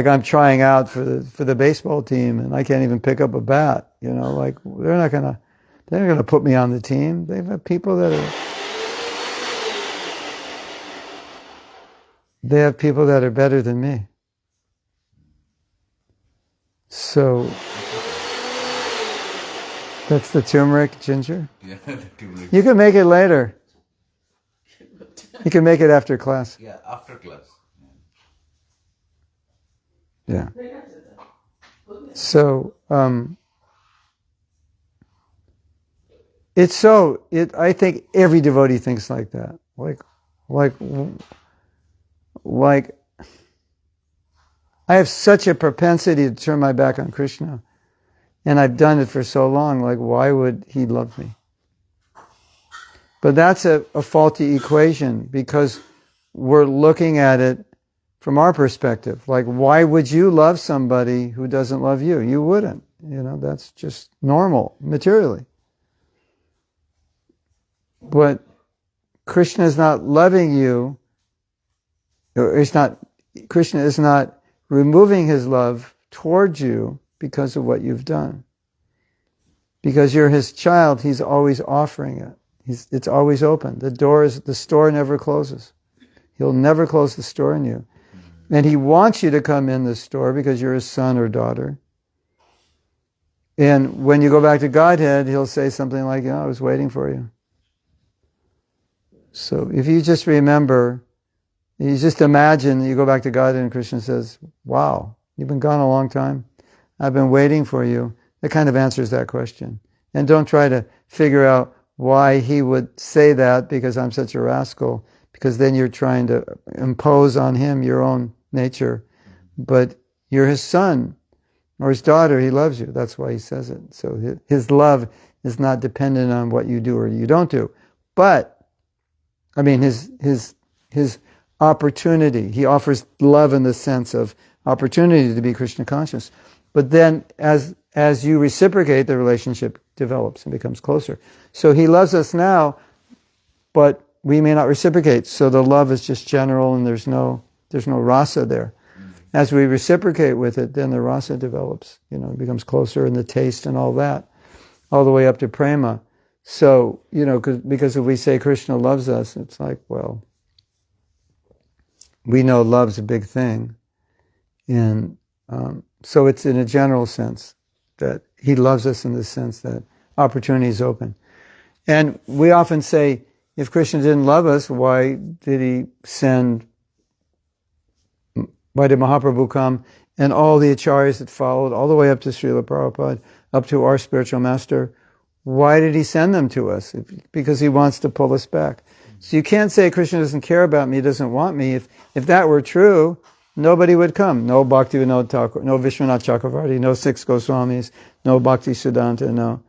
I'm trying out for the baseball team and I can't even pick up a bat, like they're not gonna put me on the team. They've got people that are better than me. So that's the turmeric ginger. Yeah, the turmeric. You can make it later. You can make it after class. Yeah, after class. Yeah. So I think every devotee thinks like that. Like I have such a propensity to turn my back on Krishna. And I've done it for so long, like why would he love me? But that's a faulty equation because we're looking at it from our perspective. Like why would you love somebody who doesn't love you? You wouldn't. That's just normal, materially. But Krishna is not loving you, Krishna is not removing his love towards you because of what you've done. Because you're his child, he's always offering it. It's always open. The store never closes. He'll never close the store on you. And he wants you to come in the store because you're his son or daughter. And when you go back to Godhead, he'll say something like, I was waiting for you. So if you just remember, you just imagine that you go back to Godhead and Krishna says, wow, you've been gone a long time. I've been waiting for you. That kind of answers that question. And don't try to figure out why he would say that because I'm such a rascal, because then you're trying to impose on him your own nature. But you're his son or his daughter. He loves you. That's why he says it. So his love is not dependent on what you do or you don't do. But, his opportunity. He offers love in the sense of opportunity to be Krishna conscious. But then as you reciprocate, the relationship develops and becomes closer. So he loves us now, but we may not reciprocate. So the love is just general and there's no rasa there. As we reciprocate with it, then the rasa develops. It becomes closer in the taste and all that, all the way up to prema. So, because if we say Krishna loves us, it's like, well, we know love's a big thing. And so it's in a general sense. that he loves us in the sense that opportunity is open. And we often say, if Krishna didn't love us, why did Mahaprabhu come and all the acharyas that followed, all the way up to Srila Prabhupada, up to our spiritual master? Why did he send them to us? Because he wants to pull us back. So you can't say Krishna doesn't care about me, doesn't want me. If that were true, nobody would come. No Bhaktivinoda Thakur, no Vishwanath Chakravarti, no six Goswamis, no Bhakti Siddhānta, no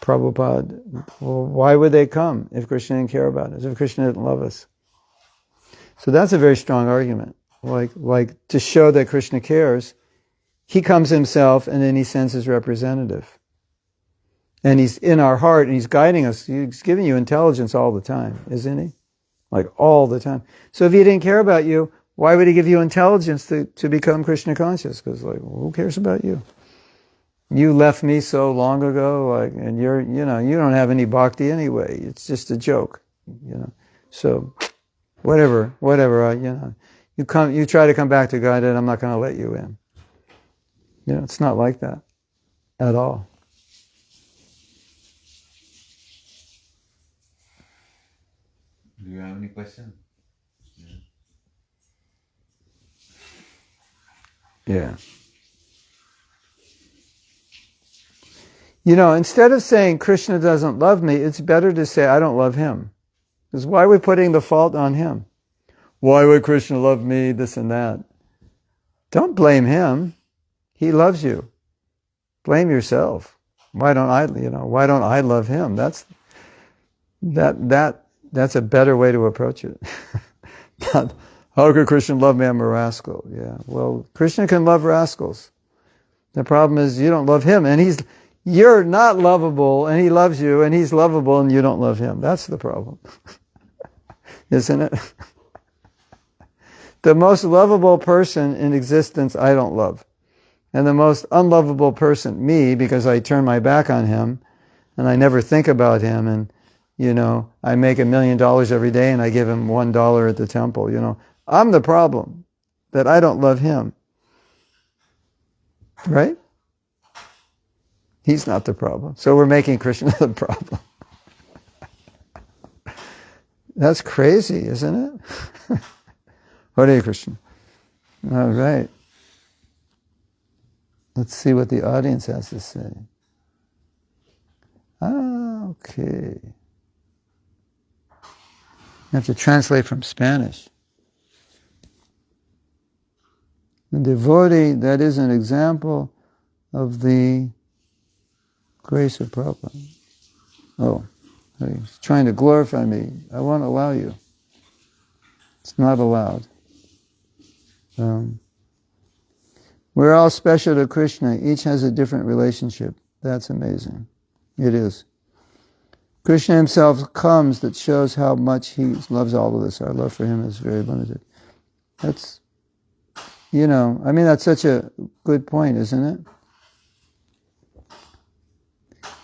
Prabhupada. Well, why would they come if Krishna didn't care about us, if Krishna didn't love us? So that's a very strong argument. Like to show that Krishna cares, he comes himself and then he sends his representative. And he's in our heart and he's guiding us. He's giving you intelligence all the time, isn't he? Like all the time. So if he didn't care about you, why would he give you intelligence to become Krishna conscious? Because who cares about you? You left me so long ago, and you don't have any bhakti anyway. It's just a joke, So, whatever, you try to come back to God, and I'm not going to let you in. It's not like that at all. Do you have any questions? Yeah. Instead of saying Krishna doesn't love me, it's better to say I don't love him. Because why are we putting the fault on him? Why would Krishna love me, this and that? Don't blame him. He loves you. Blame yourself. Why don't I love him? That's a better way to approach it. Not, how could Krishna love me? I'm a rascal. Yeah. Well, Krishna can love rascals. The problem is you don't love him, and you're not lovable, and he loves you, and he's lovable, and you don't love him. That's the problem. Isn't it? The most lovable person in existence, I don't love. And the most unlovable person, me, because I turn my back on him, and I never think about him, and, I make $1 million every day, and I give him $1 at the temple, I'm the problem, that I don't love him. Right? He's not the problem. So we're making Krishna the problem. That's crazy, isn't it? Hare Krishna. All right. Let's see what the audience has to say. Okay. You have to translate from Spanish. The devotee, that is an example of the grace of Prabhupada. Oh, he's trying to glorify me. I won't allow you. It's not allowed. We're all special to Krishna. Each has a different relationship. That's amazing. It is. Krishna himself comes that shows how much he loves all of us. Our love for him is very limited. That's, that's such a good point, isn't it?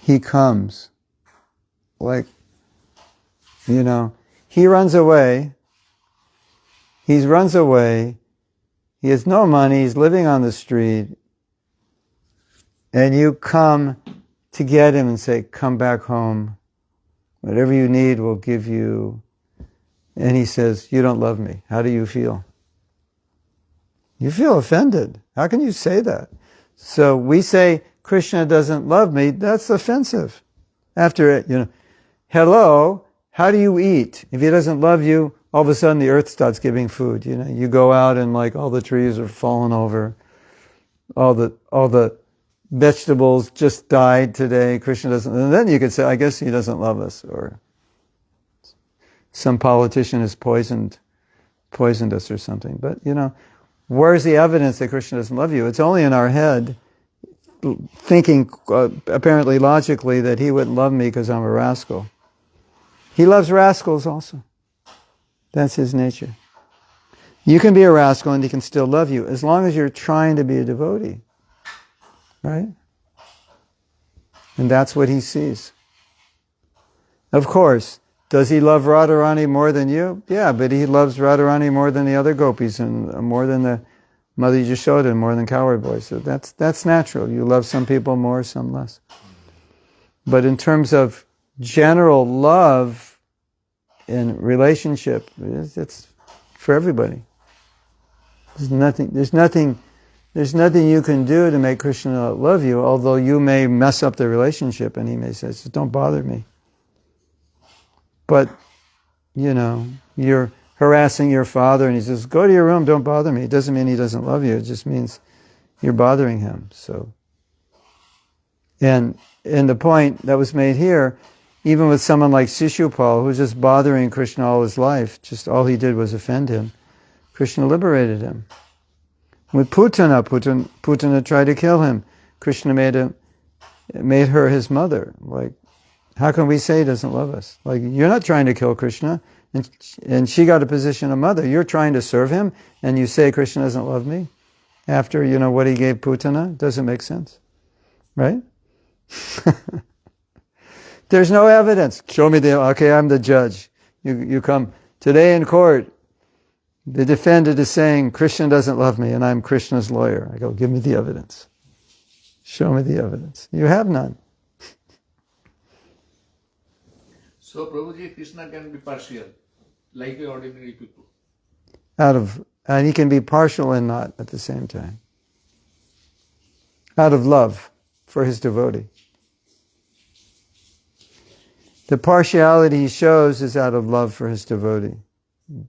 He comes. He runs away. He runs away. He has no money. He's living on the street. And you come to get him and say, come back home. Whatever you need, we'll give you. And he says, you don't love me. How do you feel? You feel offended. How can you say that? So we say, Krishna doesn't love me. That's offensive. After it, hello, how do you eat? If he doesn't love you, all of a sudden the earth starts giving food. You go out and all the trees are falling over. All the vegetables just died today. Krishna doesn't, and then you could say, I guess he doesn't love us, or some politician has poisoned us or something. But, where's the evidence that Krishna doesn't love you? It's only in our head, thinking apparently logically that he wouldn't love me because I'm a rascal. He loves rascals also. That's his nature. You can be a rascal and he can still love you as long as you're trying to be a devotee. Right? And that's what he sees. Of course, does he love Radharani more than you? Yeah, but he loves Radharani more than the other gopis and more than Mother Yashoda more than cowherd boy. So that's natural. You love some people more, some less. But in terms of general love in relationship, it's for everybody. There's nothing you can do to make Krishna love you, although you may mess up the relationship and he may say, don't bother me. But, you're harassing your father and he says, go to your room, don't bother me. It doesn't mean he doesn't love you, it just means you're bothering him. So, and the point that was made here, even with someone like Shishupal, who's just bothering Krishna all his life, just all he did was offend him, Krishna liberated him. With Putana tried to kill him. Krishna made her his mother. Like, how can we say he doesn't love us? Like, you're not trying to kill Krishna, and she got a position of mother. You're trying to serve him, and you say Krishna doesn't love me? After, what he gave Putana? Doesn't make sense. Right? There's no evidence. Show me okay, I'm the judge. You come. Today in court, the defendant is saying, Krishna doesn't love me, and I'm Krishna's lawyer. I go, give me the evidence. Show me the evidence. You have none. So, Prabhuji, Krishna can be partial, like the ordinary people. And he can be partial and not at the same time. Out of love for his devotee. The partiality he shows is out of love for his devotee.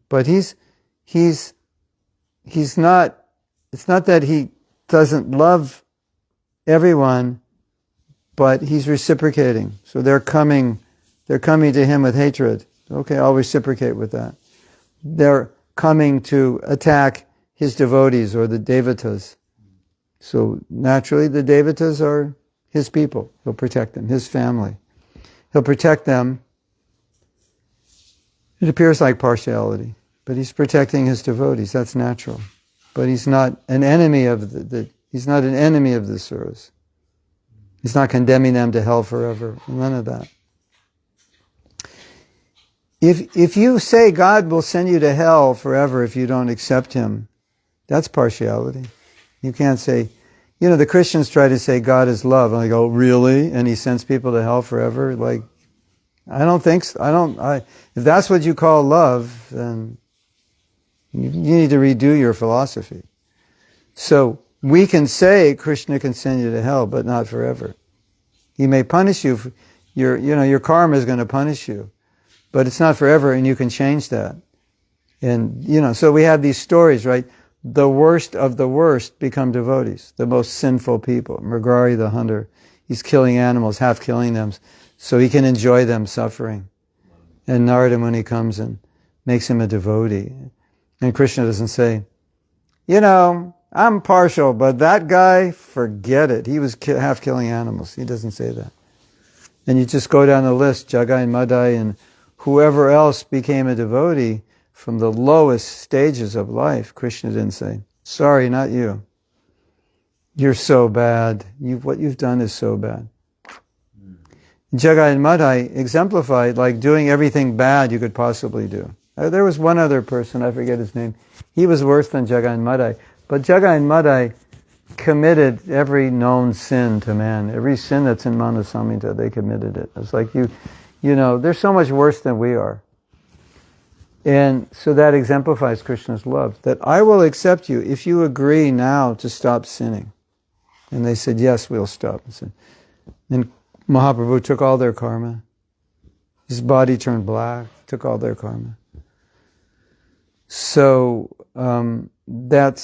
But he's not, it's not that he doesn't love everyone, but he's reciprocating. So they're coming to him with hatred. Okay, I'll reciprocate with that. They're coming to attack his devotees or the devatas. So naturally the devatas are his people. He'll protect them, his family. He'll protect them. It appears like partiality, but he's protecting his devotees. That's natural. But he's not an enemy of he's not an enemy of the Suras. He's not condemning them to hell forever. None of that. If you say God will send you to hell forever if you don't accept him, that's partiality. You can't say, the Christians try to say God is love. And I go, really? And he sends people to hell forever? Like, I don't think so. If that's what you call love, then you need to redo your philosophy. So we can say Krishna can send you to hell, but not forever. He may punish you. Your karma is going to punish you. But it's not forever, and you can change that. And, so we have these stories, right? The worst of the worst become devotees, the most sinful people. Mrigari the hunter, he's killing animals, half killing them, so he can enjoy them suffering. And Narada Muni comes and makes him a devotee. And Krishna doesn't say, I'm partial, but that guy, forget it. He was half killing animals. He doesn't say that. And you just go down the list, Jagai and Madai and whoever else became a devotee from the lowest stages of life. Krishna didn't say, sorry, not you. You're so bad. What you've done is so bad. Jagai and Madai exemplified like doing everything bad you could possibly do. There was one other person, I forget his name. He was worse than Jagai and Madai. But Jagai and Madai committed every known sin to man. Every sin that's in Manasamhita, they committed it. It's like they're so much worse than we are. And so that exemplifies Krishna's love, that I will accept you if you agree now to stop sinning. And they said, yes, we'll stop. And Mahaprabhu took all their karma. His body turned black, took all their karma. So that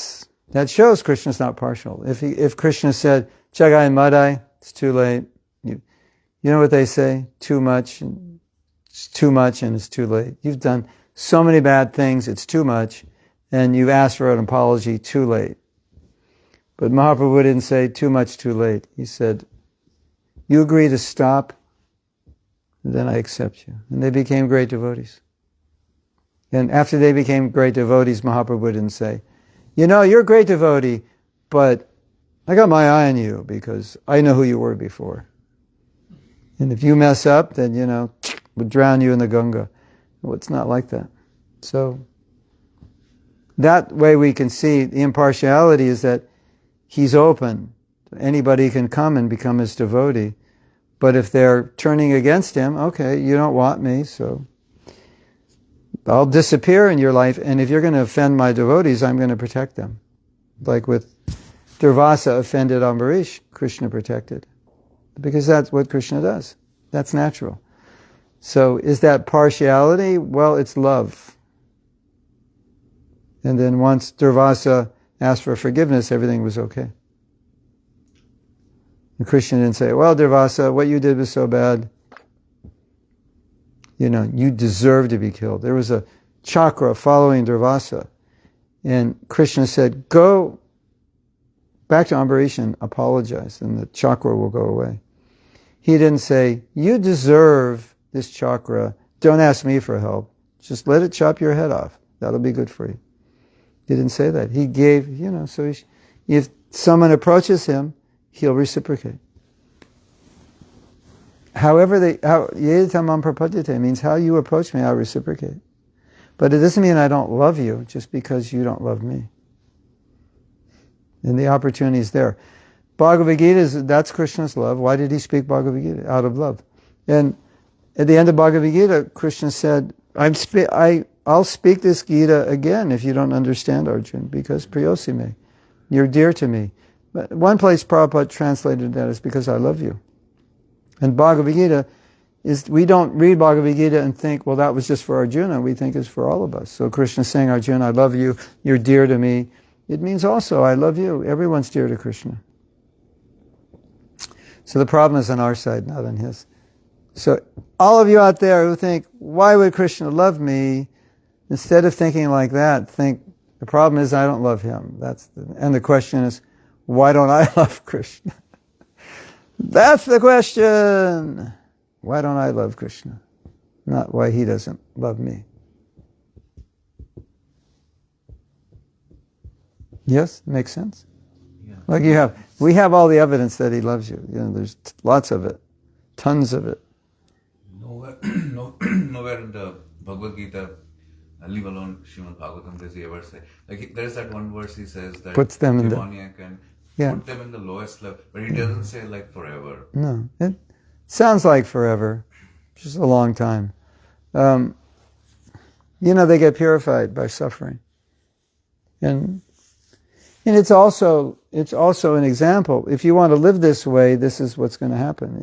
shows Krishna's not partial. If Krishna said, Jagai and Madai, it's too late. You know what they say? It's too much and it's too late. You've done so many bad things, it's too much, and you've asked for an apology, too late. But Mahaprabhu didn't say too much, too late. He said, you agree to stop, then I accept you. And they became great devotees. And after they became great devotees, Mahaprabhu didn't say, you're a great devotee, but I got my eye on you because I know who you were before. And if you mess up, then, we'll drown you in the Ganga. Well, it's not like that. So, That way we can see the impartiality is that he's open. Anybody can come and become his devotee. But if they're turning against him, okay, you don't want me, so I'll disappear in your life, and if you're going to offend my devotees, I'm going to protect them. Like with Durvasa offended Ambarish, Krishna protected. Because that's what Krishna does. That's natural. So is that partiality? Well, it's love. And then once Durvasa asked for forgiveness, everything was okay. And Krishna didn't say, well, Durvasa, what you did was so bad. You deserve to be killed. There was a chakra following Durvasa. And Krishna said, go back to Ambarish and apologize, and the chakra will go away. He didn't say, you deserve this chakra. Don't ask me for help. Just let it chop your head off. That'll be good for you. He didn't say that. He gave, so if someone approaches him, he'll reciprocate. However, yetamam prapadyate means how you approach me, I'll reciprocate. But it doesn't mean I don't love you just because you don't love me. And the opportunity is there. Bhagavad Gita that's Krishna's love. Why did he speak Bhagavad Gita? Out of love. And at the end of Bhagavad Gita, Krishna said, I'll speak this Gita again if you don't understand, Arjuna, because priyosime, you're dear to me. But one place Prabhupada translated that as because I love you. And Bhagavad Gita we don't read Bhagavad Gita and think, well, that was just for Arjuna. We think it's for all of us. So Krishna is saying, Arjuna, I love you. You're dear to me. It means also, I love you. Everyone's dear to Krishna. So the problem is on our side, not on his. So all of you out there who think, why would Krishna love me? Instead of thinking like that, think, the problem is I don't love him. And the question is, why don't I love Krishna? That's the question. Why don't I love Krishna? Not why he doesn't love me. Yes? Makes sense? Yeah. Like we have all the evidence that he loves you. There's lots of it. Tons of it. Nowhere in the Bhagavad Gita, leave alone Śrīmad Bhāgavatam, does he ever say, there is that one verse he says that puts them in demoniac can put them in the lowest level, but he doesn't say forever. No, it sounds like forever, just a long time. They get purified by suffering, and it's also an example. If you want to live this way, this is what's going to happen.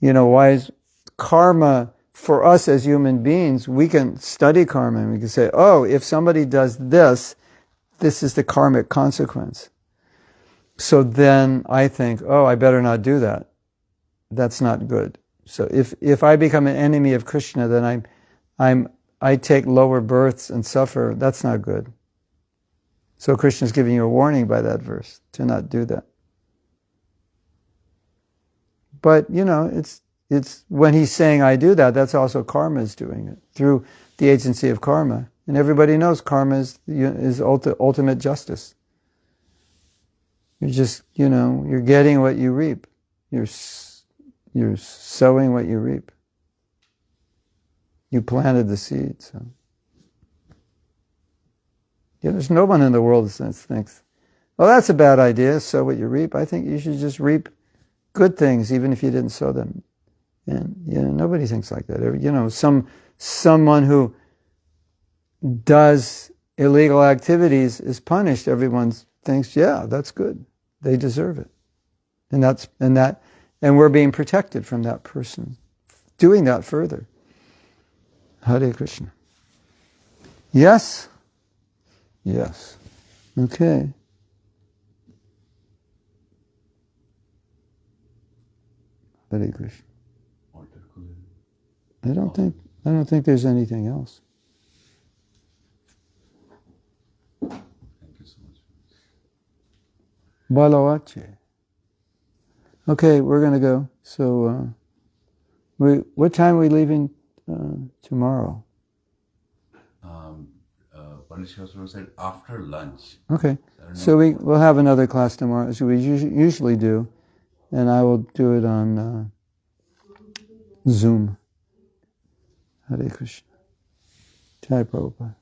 Why is karma for us as human beings? We can study karma and we can say, oh, if somebody does this, this is the karmic consequence. So then I think, oh, I better not do that. That's not good. So if I become an enemy of Krishna, then I take lower births and suffer. That's not good. So Krishna's giving you a warning by that verse to not do that. But it's when he's saying I do that, that's also karma is doing it through the agency of karma. And everybody knows karma is ultimate justice. You're just, you're getting what you reap. You're sowing what you reap. You planted the seed. So. There's no one in the world that thinks, well, that's a bad idea, sow what you reap. I think you should just reap good things even if you didn't sow them. And nobody thinks like that. Someone who does illegal activities is punished. Everyone thinks, yeah, that's good. They deserve it. And we're being protected from that person doing that further. Hare Krishna. Yes? Yes. Okay. Hare Krishna. I don't think there's anything else. Thank you so much. Balawache. Okay, we're going to go. So, what time are we leaving tomorrow? Panisha said after lunch. Okay, so we'll have another class tomorrow, as we usually do, and I will do it on Zoom. Hare Krishna. Jaya Prabhupada.